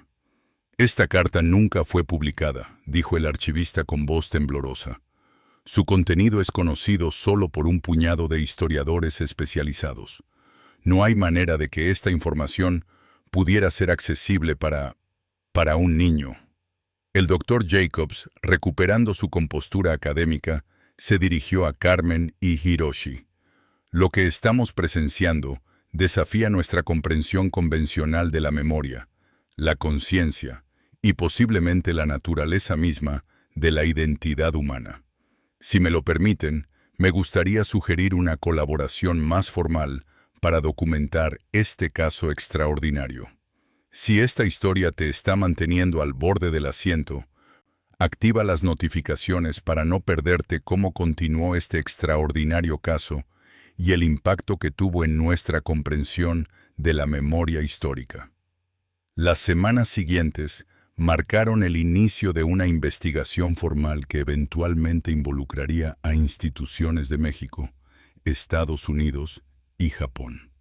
Esta carta nunca fue publicada, dijo el archivista con voz temblorosa. Su contenido es conocido solo por un puñado de historiadores especializados. No hay manera de que esta información pudiera ser accesible para un niño. El Dr. Jacobs, recuperando su compostura académica, se dirigió a Carmen y Hiroshi. Lo que estamos presenciando desafía nuestra comprensión convencional de la memoria, la conciencia y posiblemente la naturaleza misma de la identidad humana. Si me lo permiten, me gustaría sugerir una colaboración más formal para documentar este caso extraordinario. Si esta historia te está manteniendo al borde del asiento, activa las notificaciones para no perderte cómo continuó este extraordinario caso y el impacto que tuvo en nuestra comprensión de la memoria histórica. Las semanas siguientes marcaron el inicio de una investigación formal que eventualmente involucraría a instituciones de México, Estados Unidos y Japón.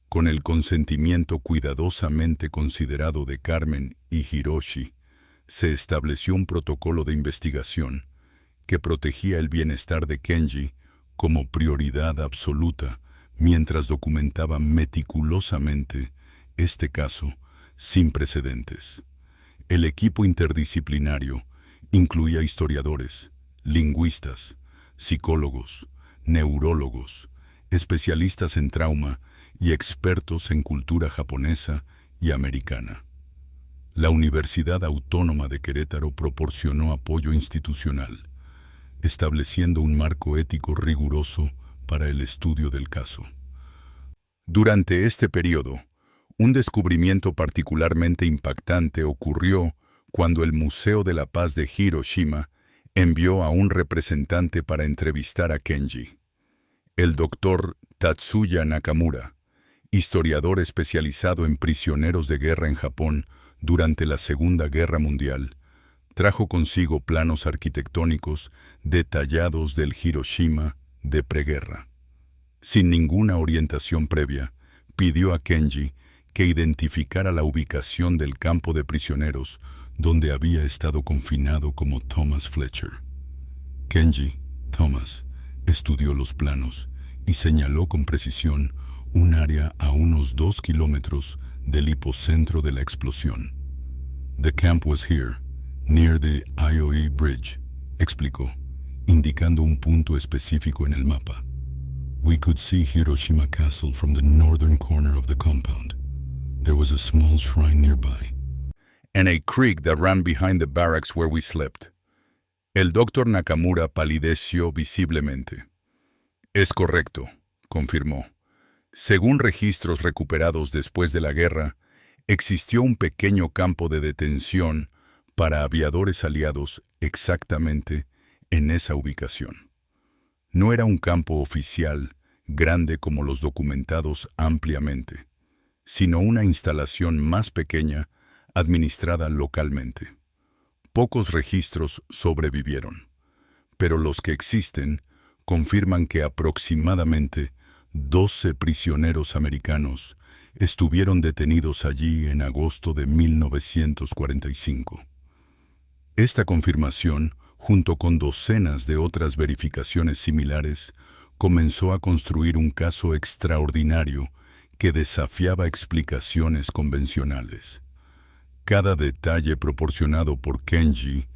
Con el consentimiento cuidadosamente considerado de Carmen y Hiroshi, se estableció un protocolo de investigación que protegía el bienestar de Kenji como prioridad absoluta mientras documentaba meticulosamente este caso sin precedentes. El equipo interdisciplinario incluía historiadores, lingüistas, psicólogos, neurólogos, especialistas en trauma y expertos en cultura japonesa y americana. La Universidad Autónoma de Querétaro proporcionó apoyo institucional, estableciendo un marco ético riguroso para el estudio del caso. Durante este periodo, un descubrimiento particularmente impactante ocurrió cuando el Museo de la Paz de Hiroshima envió a un representante para entrevistar a Kenji. El doctor Tatsuya Nakamura, historiador especializado en prisioneros de guerra en Japón durante la Segunda Guerra Mundial, trajo consigo planos arquitectónicos detallados del Hiroshima de preguerra. Sin ninguna orientación previa, pidió a Kenji que identificara la ubicación del campo de prisioneros donde había estado confinado como Thomas Fletcher. Kenji, Thomas, estudió los planos y señaló con precisión un área a unos 2 kilómetros del hipocentro de la explosión. The camp was here, near the IOE Bridge, explicó, indicando un punto específico en el mapa. We could see Hiroshima Castle from the northern corner of the compound. There was a small shrine nearby. And a creek that ran behind the barracks where we slept. El doctor Nakamura palideció visiblemente. Es correcto, confirmó. Según registros recuperados después de la guerra, existió un pequeño campo de detención para aviadores aliados exactamente en esa ubicación. No era un campo oficial, grande como los documentados ampliamente, sino una instalación más pequeña, administrada localmente. Pocos registros sobrevivieron, pero los que existen confirman que aproximadamente 12 prisioneros americanos estuvieron detenidos allí en agosto de 1945. Esta confirmación, junto con docenas de otras verificaciones similares, comenzó a construir un caso extraordinario que desafiaba explicaciones convencionales. Cada detalle proporcionado por Kenji,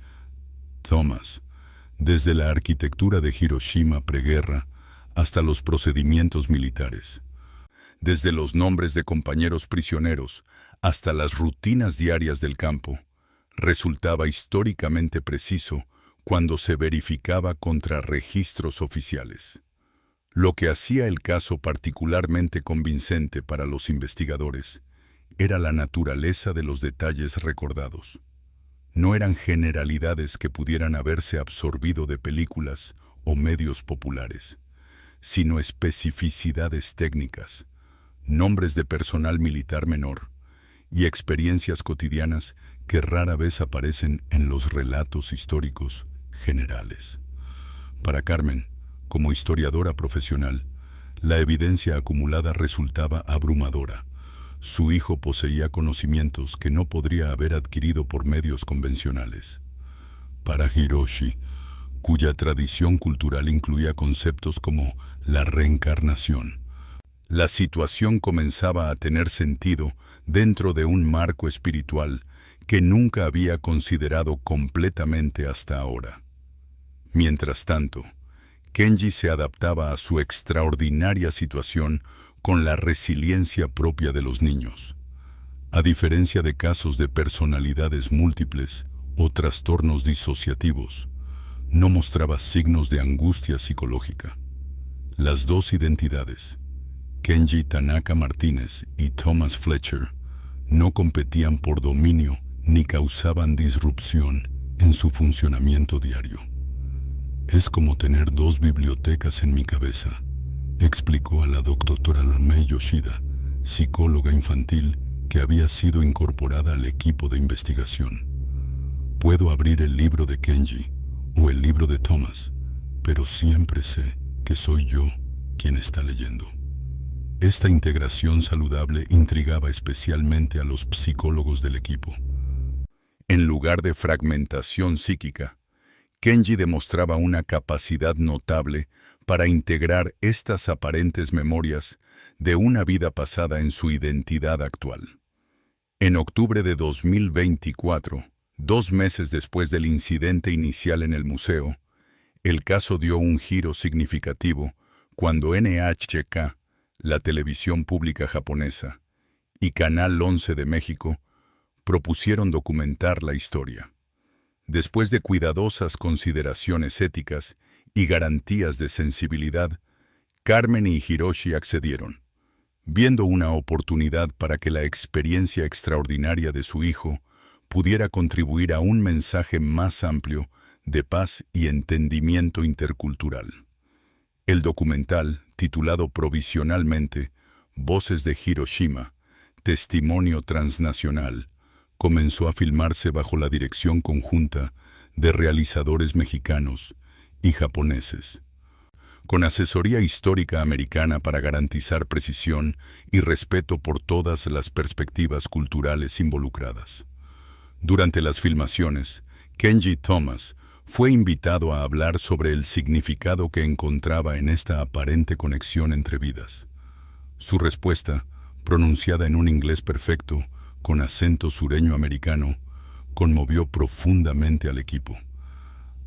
Thomas, desde la arquitectura de Hiroshima preguerra hasta los procedimientos militares, desde los nombres de compañeros prisioneros hasta las rutinas diarias del campo, resultaba históricamente preciso cuando se verificaba contra registros oficiales. Lo que hacía el caso particularmente convincente para los investigadores era la naturaleza de los detalles recordados. No eran generalidades que pudieran haberse absorbido de películas o medios populares, sino especificidades técnicas, nombres de personal militar menor y experiencias cotidianas que rara vez aparecen en los relatos históricos generales. Para Carmen, como historiadora profesional, la evidencia acumulada resultaba abrumadora. Su hijo poseía conocimientos que no podría haber adquirido por medios convencionales. Para Hiroshi, cuya tradición cultural incluía conceptos como la reencarnación, la situación comenzaba a tener sentido dentro de un marco espiritual que nunca había considerado completamente hasta ahora. Mientras tanto, Kenji se adaptaba a su extraordinaria situación con la resiliencia propia de los niños. A diferencia de casos de personalidades múltiples o trastornos disociativos, no mostraba signos de angustia psicológica. Las dos identidades, Kenji Tanaka Martínez y Thomas Fletcher, no competían por dominio ni causaban disrupción en su funcionamiento diario. Es como tener dos bibliotecas en mi cabeza, explicó a la doctora Lamei Yoshida, psicóloga infantil que había sido incorporada al equipo de investigación. Puedo abrir el libro de Kenji o el libro de Thomas, pero siempre sé que soy yo quien está leyendo. Esta integración saludable intrigaba especialmente a los psicólogos del equipo. En lugar de fragmentación psíquica, Kenji demostraba una capacidad notable para integrar estas aparentes memorias de una vida pasada en su identidad actual. En octubre de 2024, 2 meses después del incidente inicial en el museo, el caso dio un giro significativo cuando NHK, la televisión pública japonesa, y Canal 11 de México propusieron documentar la historia. Después de cuidadosas consideraciones éticas y garantías de sensibilidad, Carmen y Hiroshi accedieron, viendo una oportunidad para que la experiencia extraordinaria de su hijo pudiera contribuir a un mensaje más amplio de paz y entendimiento intercultural. El documental, titulado provisionalmente Voces de Hiroshima, Testimonio Transnacional, comenzó a filmarse bajo la dirección conjunta de realizadores mexicanos y japoneses. con asesoría histórica americana para garantizar precisión y respeto por todas las perspectivas culturales involucradas. Durante las filmaciones, Kenji Thomas fue invitado a hablar sobre el significado que encontraba en esta aparente conexión entre vidas. Su respuesta, pronunciada en un inglés perfecto, con acento sureño americano, conmovió profundamente al equipo.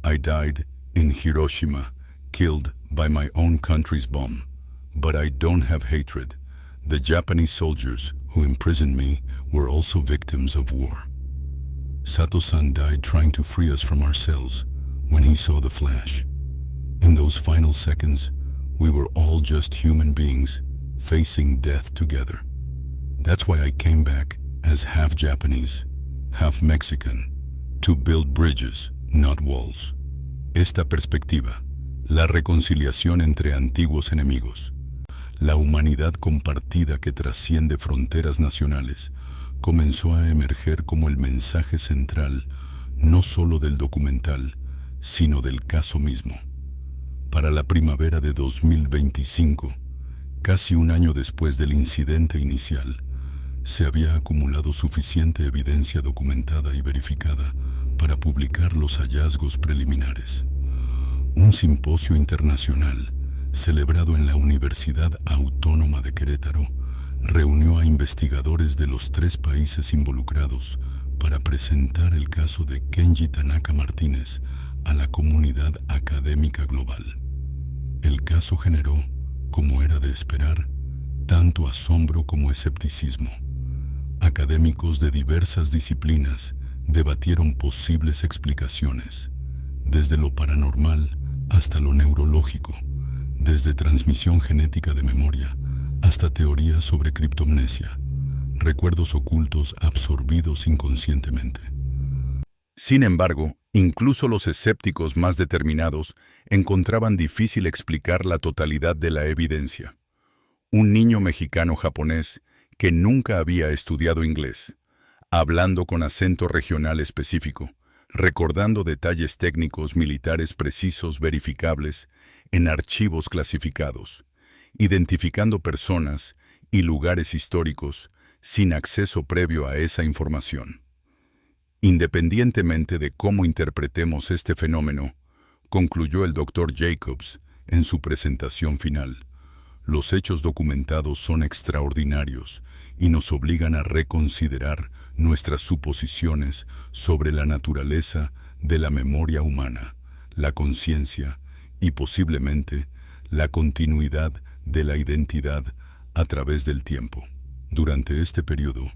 I died in Hiroshima, killed by my own country's bomb. But I don't have hatred. The Japanese soldiers who imprisoned me were also victims of war. Sato-san died trying to free us from our cells when he saw the flash. In those final seconds, we were all just human beings facing death together. That's why I came back as half Japanese, half Mexican, to build bridges, not walls. Esta perspectiva, la reconciliación entre antiguos enemigos, la humanidad compartida que trasciende fronteras nacionales, comenzó a emerger como el mensaje central no solo del documental, sino del caso mismo. Para la primavera de 2025, casi un año después del incidente inicial, se había acumulado suficiente evidencia documentada y verificada para publicar los hallazgos preliminares. Un simposio internacional, celebrado en la Universidad Autónoma de Querétaro, reunió a investigadores de los 3 países involucrados para presentar el caso de Kenji Tanaka Martínez a la comunidad académica global. El caso generó, como era de esperar, tanto asombro como escepticismo. Académicos de diversas disciplinas debatieron posibles explicaciones, desde lo paranormal hasta lo neurológico, desde transmisión genética de memoria hasta teorías sobre criptomnesia, recuerdos ocultos absorbidos inconscientemente. Sin embargo, incluso los escépticos más determinados encontraban difícil explicar la totalidad de la evidencia. Un niño mexicano-japonés que nunca había estudiado inglés, hablando con acento regional específico, recordando detalles técnicos militares precisos verificables en archivos clasificados, identificando personas y lugares históricos sin acceso previo a esa información. Independientemente de cómo interpretemos este fenómeno, concluyó el Dr. Jacobs en su presentación final, los hechos documentados son extraordinarios y nos obligan a reconsiderar nuestras suposiciones sobre la naturaleza de la memoria humana, la conciencia y posiblemente la continuidad de la identidad a través del tiempo. Durante este periodo,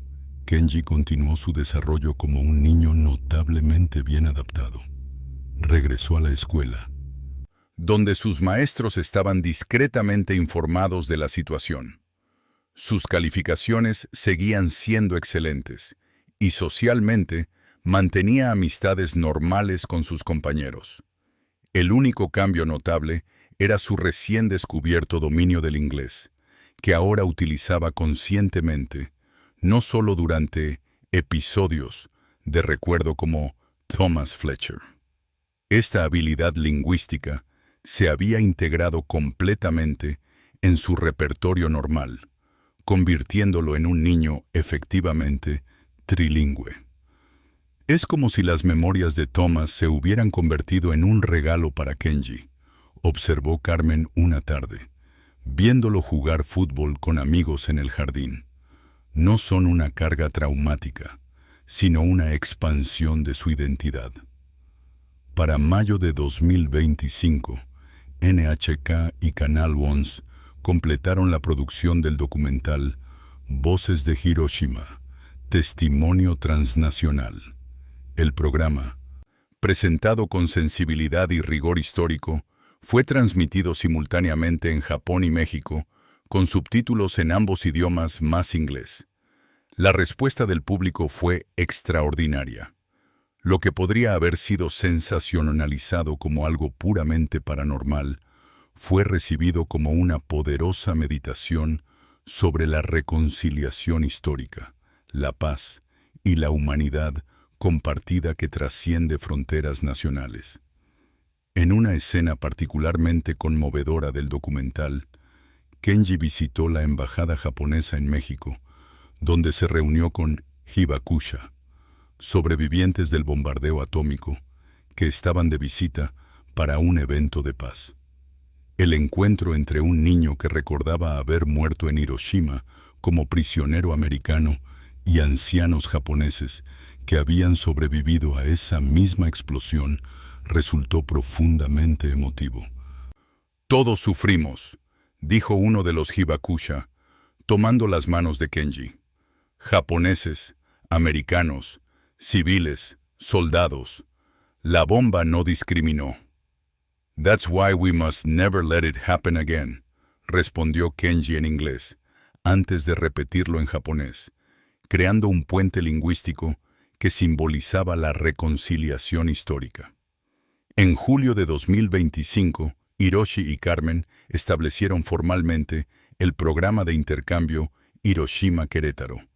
Kenji continuó su desarrollo como un niño notablemente bien adaptado. Regresó a la escuela, donde sus maestros estaban discretamente informados de la situación. Sus calificaciones seguían siendo excelentes y socialmente mantenía amistades normales con sus compañeros. El único cambio notable era su recién descubierto dominio del inglés, que ahora utilizaba conscientemente, no solo durante episodios de recuerdo como Thomas Fletcher. Esta habilidad lingüística se había integrado completamente en su repertorio normal, convirtiéndolo en un niño efectivamente trilingüe. Es como si las memorias de Thomas se hubieran convertido en un regalo para Kenji, observó Carmen una tarde, viéndolo jugar fútbol con amigos en el jardín. No son una carga traumática, sino una expansión de su identidad. Para mayo de 2025, NHK y Canal Once completaron la producción del documental Voces de Hiroshima, Testimonio Transnacional. El programa, presentado con sensibilidad y rigor histórico, fue transmitido simultáneamente en Japón y México, con subtítulos en ambos idiomas más inglés. La respuesta del público fue extraordinaria. Lo que podría haber sido sensacionalizado como algo puramente paranormal, fue recibido como una poderosa meditación sobre la reconciliación histórica, la paz y la humanidad compartida que trasciende fronteras nacionales. En una escena particularmente conmovedora del documental, Kenji visitó la embajada japonesa en México, donde se reunió con Hibakusha, sobrevivientes del bombardeo atómico, que estaban de visita para un evento de paz. El encuentro entre un niño que recordaba haber muerto en Hiroshima como prisionero americano y ancianos japoneses que habían sobrevivido a esa misma explosión resultó profundamente emotivo. «Todos sufrimos», dijo uno de los Hibakusha, tomando las manos de Kenji. «Japoneses, americanos, civiles, soldados. La bomba no discriminó». «That's why we must never let it happen again», respondió Kenji en inglés, antes de repetirlo en japonés, creando un puente lingüístico que simbolizaba la reconciliación histórica. En julio de 2025, Hiroshi y Carmen establecieron formalmente el programa de intercambio Hiroshima-Querétaro,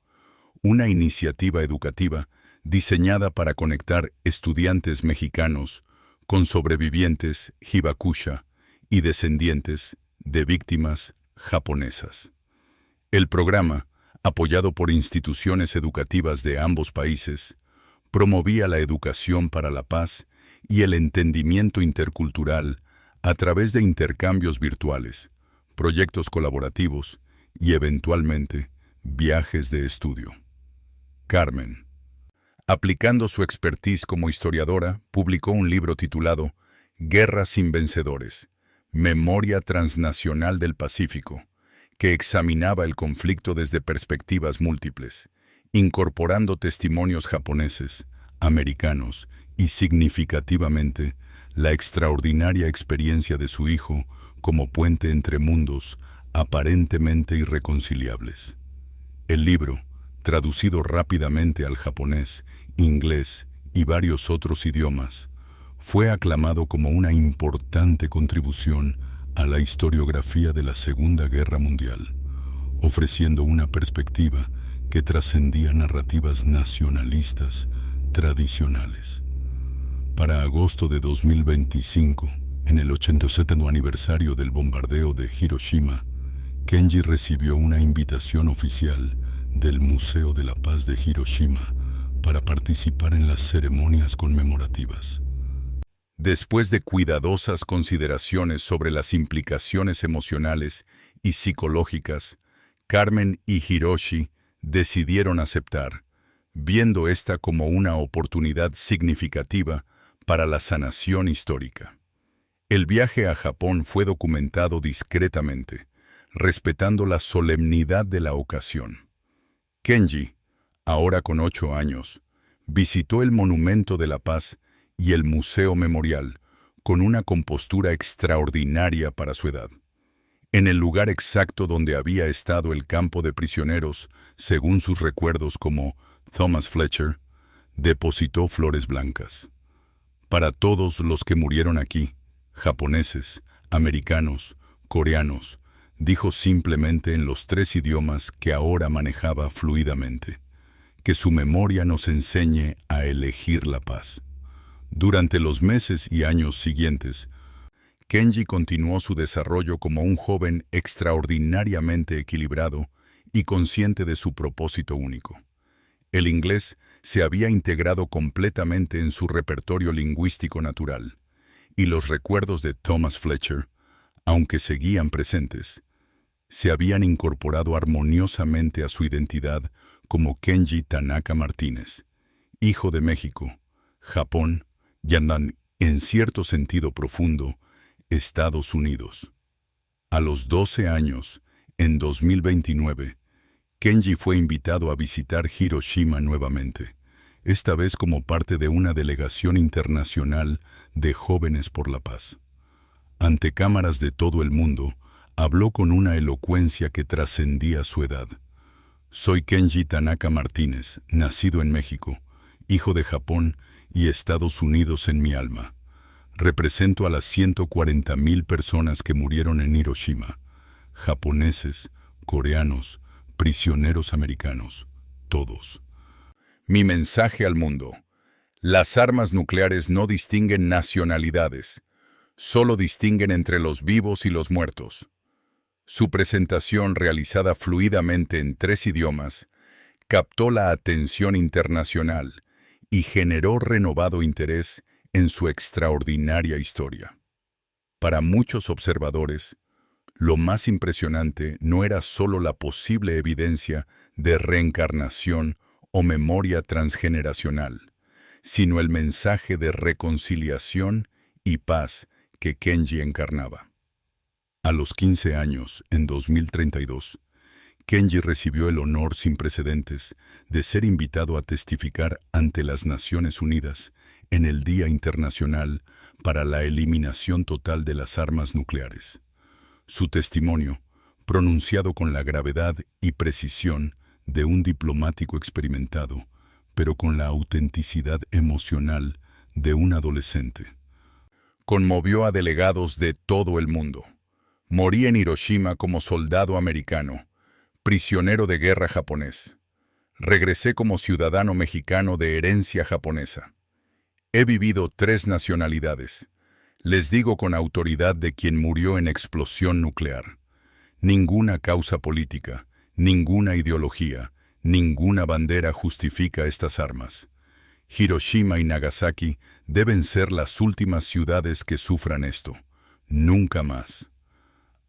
una iniciativa educativa diseñada para conectar estudiantes mexicanos con sobrevivientes Hibakusha y descendientes de víctimas japonesas. El programa, apoyado por instituciones educativas de ambos países, promovía la educación para la paz y el entendimiento intercultural a través de intercambios virtuales, proyectos colaborativos y, eventualmente, viajes de estudio. Carmen, aplicando su expertise como historiadora, publicó un libro titulado Guerra sin vencedores, Memoria transnacional del Pacífico, que examinaba el conflicto desde perspectivas múltiples, incorporando testimonios japoneses, americanos y, significativamente, la extraordinaria experiencia de su hijo como puente entre mundos aparentemente irreconciliables. El libro, traducido rápidamente al japonés, inglés y varios otros idiomas, fue aclamado como una importante contribución a la historiografía de la Segunda Guerra Mundial, ofreciendo una perspectiva que trascendía narrativas nacionalistas tradicionales. Para agosto de 2025, en el 87º aniversario del bombardeo de Hiroshima, Kenji recibió una invitación oficial del Museo de la Paz de Hiroshima para participar en las ceremonias conmemorativas. Después de cuidadosas consideraciones sobre las implicaciones emocionales y psicológicas, Carmen y Hiroshi decidieron aceptar, viendo esta como una oportunidad significativa para la sanación histórica. El viaje a Japón fue documentado discretamente, respetando la solemnidad de la ocasión. Kenji, ahora con 8 años, visitó el Monumento de la Paz y el Museo Memorial con una compostura extraordinaria para su edad. En el lugar exacto donde había estado el campo de prisioneros, según sus recuerdos como Thomas Fletcher, depositó flores blancas. Para todos los que murieron aquí, japoneses, americanos, coreanos, dijo simplemente en los 3 idiomas que ahora manejaba fluidamente, que su memoria nos enseñe a elegir la paz. Durante los meses y años siguientes, Kenji continuó su desarrollo como un joven extraordinariamente equilibrado y consciente de su propósito único. El inglés se había integrado completamente en su repertorio lingüístico natural, y los recuerdos de Thomas Fletcher, aunque seguían presentes, se habían incorporado armoniosamente a su identidad como Kenji Tanaka Martínez, hijo de México, Japón y, en cierto sentido profundo, Estados Unidos. A los 12 años, en 2029, Kenji fue invitado a visitar Hiroshima nuevamente, esta vez como parte de una delegación internacional de Jóvenes por la Paz. Ante cámaras de todo el mundo, habló con una elocuencia que trascendía su edad. «Soy Kenji Tanaka Martínez, nacido en México, hijo de Japón y Estados Unidos en mi alma. Represento a las 140,000 personas que murieron en Hiroshima, japoneses, coreanos, prisioneros americanos, todos. Mi mensaje al mundo: las armas nucleares no distinguen nacionalidades. Solo distinguen entre los vivos y los muertos. Su presentación, realizada fluidamente en 3 idiomas, captó la atención internacional y generó renovado interés en su extraordinaria historia. Para muchos observadores, lo más impresionante no era solo la posible evidencia de reencarnación o memoria transgeneracional, sino el mensaje de reconciliación y paz que Kenji encarnaba. A los 15 años, en 2032, Kenji recibió el honor sin precedentes de ser invitado a testificar ante las Naciones Unidas en el Día Internacional para la Eliminación Total de las Armas Nucleares. Su testimonio, pronunciado con la gravedad y precisión de un diplomático experimentado, pero con la autenticidad emocional de un adolescente, conmovió a delegados de todo el mundo. Morí en Hiroshima como soldado americano, prisionero de guerra japonés. Regresé como ciudadano mexicano de herencia japonesa. He vivido 3 nacionalidades. Les digo con autoridad de quien murió en explosión nuclear. Ninguna causa política, ninguna ideología, ninguna bandera justifica estas armas. Hiroshima y Nagasaki deben ser las últimas ciudades que sufran esto. Nunca más.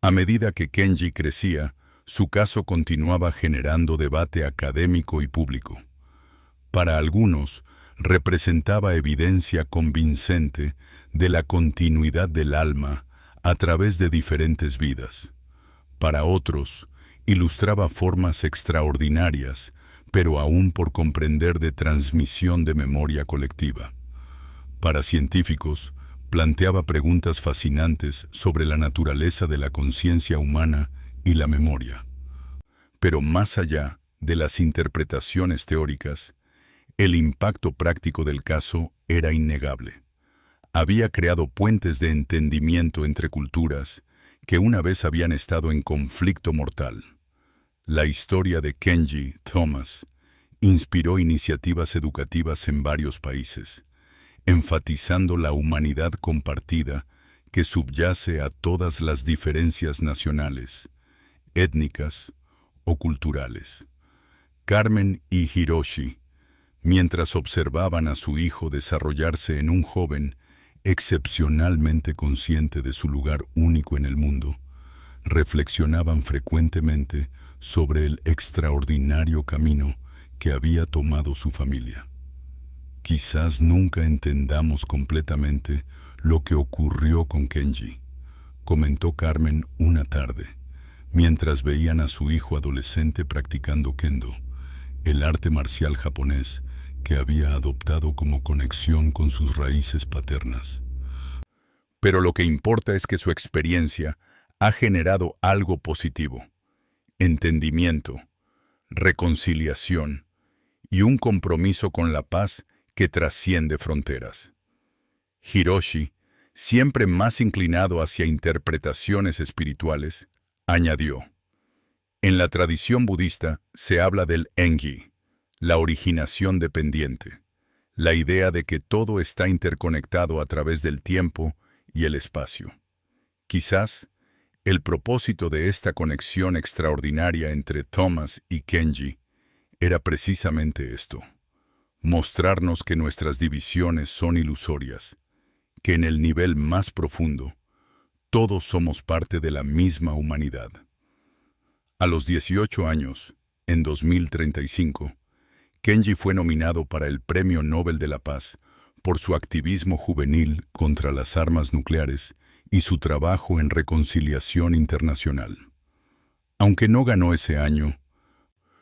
A medida que Kenji crecía, su caso continuaba generando debate académico y público. Para algunos, representaba evidencia convincente de la continuidad del alma a través de diferentes vidas. Para otros, ilustraba formas extraordinarias, pero aún por comprender de transmisión de memoria colectiva. Para científicos, planteaba preguntas fascinantes sobre la naturaleza de la conciencia humana y la memoria. Pero más allá de las interpretaciones teóricas, el impacto práctico del caso era innegable. Había creado puentes de entendimiento entre culturas que una vez habían estado en conflicto mortal. La historia de Kenji Thomas inspiró iniciativas educativas en varios países, enfatizando la humanidad compartida que subyace a todas las diferencias nacionales, étnicas o culturales. Carmen y Hiroshi, mientras observaban a su hijo desarrollarse en un joven excepcionalmente consciente de su lugar único en el mundo, reflexionaban frecuentemente sobre el extraordinario camino que había tomado su familia. Quizás nunca entendamos completamente lo que ocurrió con Kenji, comentó Carmen una tarde, mientras veían a su hijo adolescente practicando kendo, el arte marcial japonés que había adoptado como conexión con sus raíces paternas. Pero lo que importa es que su experiencia ha generado algo positivo: entendimiento, reconciliación y un compromiso con la paz que trasciende fronteras. Hiroshi, siempre más inclinado hacia interpretaciones espirituales, añadió: en la tradición budista se habla del Engi, la originación dependiente, la idea de que todo está interconectado a través del tiempo y el espacio. Quizás, el propósito de esta conexión extraordinaria entre Thomas y Kenji era precisamente esto: mostrarnos que nuestras divisiones son ilusorias, que en el nivel más profundo, todos somos parte de la misma humanidad. A los 18 años, en 2035, Kenji fue nominado para el Premio Nobel de la Paz por su activismo juvenil contra las armas nucleares y su trabajo en reconciliación internacional. Aunque no ganó ese año,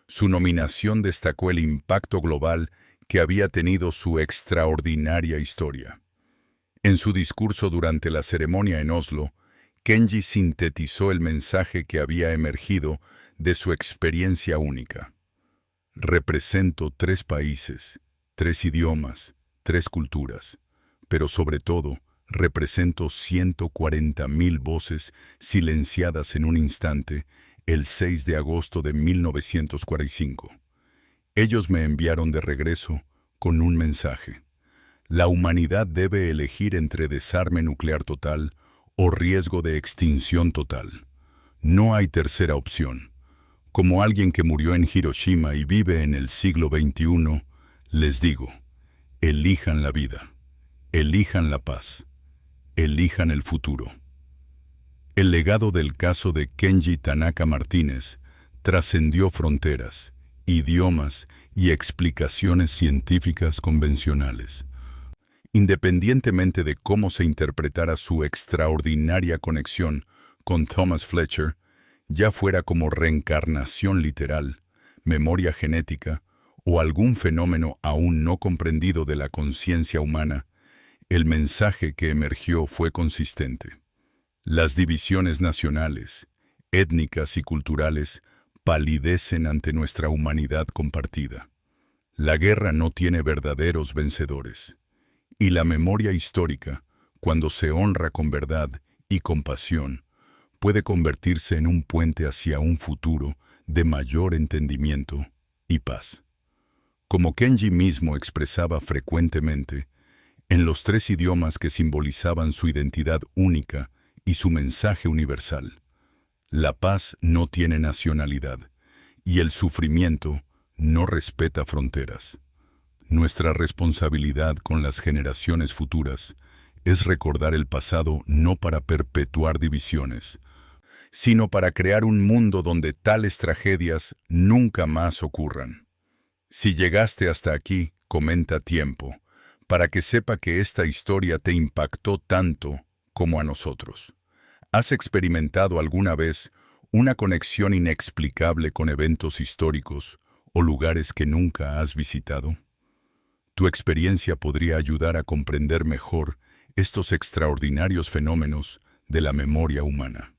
su nominación destacó el impacto global que había tenido su extraordinaria historia. En su discurso durante la ceremonia en Oslo, Kenji sintetizó el mensaje que había emergido de su experiencia única. Represento 3 países, 3 idiomas, 3 culturas, pero sobre todo, represento 140,000 voces silenciadas en un instante el 6 de agosto de 1945. Ellos me enviaron de regreso con un mensaje: La humanidad debe elegir entre desarme nuclear total o riesgo de extinción total. No hay tercera opción. Como alguien que murió en Hiroshima y vive en el siglo XXI, les digo, elijan la vida, elijan la paz, elijan el futuro. El legado del caso de Kenji Tanaka Martínez trascendió fronteras, idiomas y explicaciones científicas convencionales. Independientemente de cómo se interpretara su extraordinaria conexión con Thomas Fletcher, ya fuera como reencarnación literal, memoria genética o algún fenómeno aún no comprendido de la conciencia humana, el mensaje que emergió fue consistente. Las divisiones nacionales, étnicas y culturales palidecen ante nuestra humanidad compartida. La guerra no tiene verdaderos vencedores. Y la memoria histórica, cuando se honra con verdad y compasión, puede convertirse en un puente hacia un futuro de mayor entendimiento y paz. Como Kenji mismo expresaba frecuentemente, en los tres idiomas que simbolizaban su identidad única y su mensaje universal, la paz no tiene nacionalidad y el sufrimiento no respeta fronteras. Nuestra responsabilidad con las generaciones futuras es recordar el pasado no para perpetuar divisiones, sino para crear un mundo donde tales tragedias nunca más ocurran. Si llegaste hasta aquí, comenta a tiempo, para que sepa que esta historia te impactó tanto como a nosotros. ¿Has experimentado alguna vez una conexión inexplicable con eventos históricos o lugares que nunca has visitado? Tu experiencia podría ayudar a comprender mejor estos extraordinarios fenómenos de la memoria humana.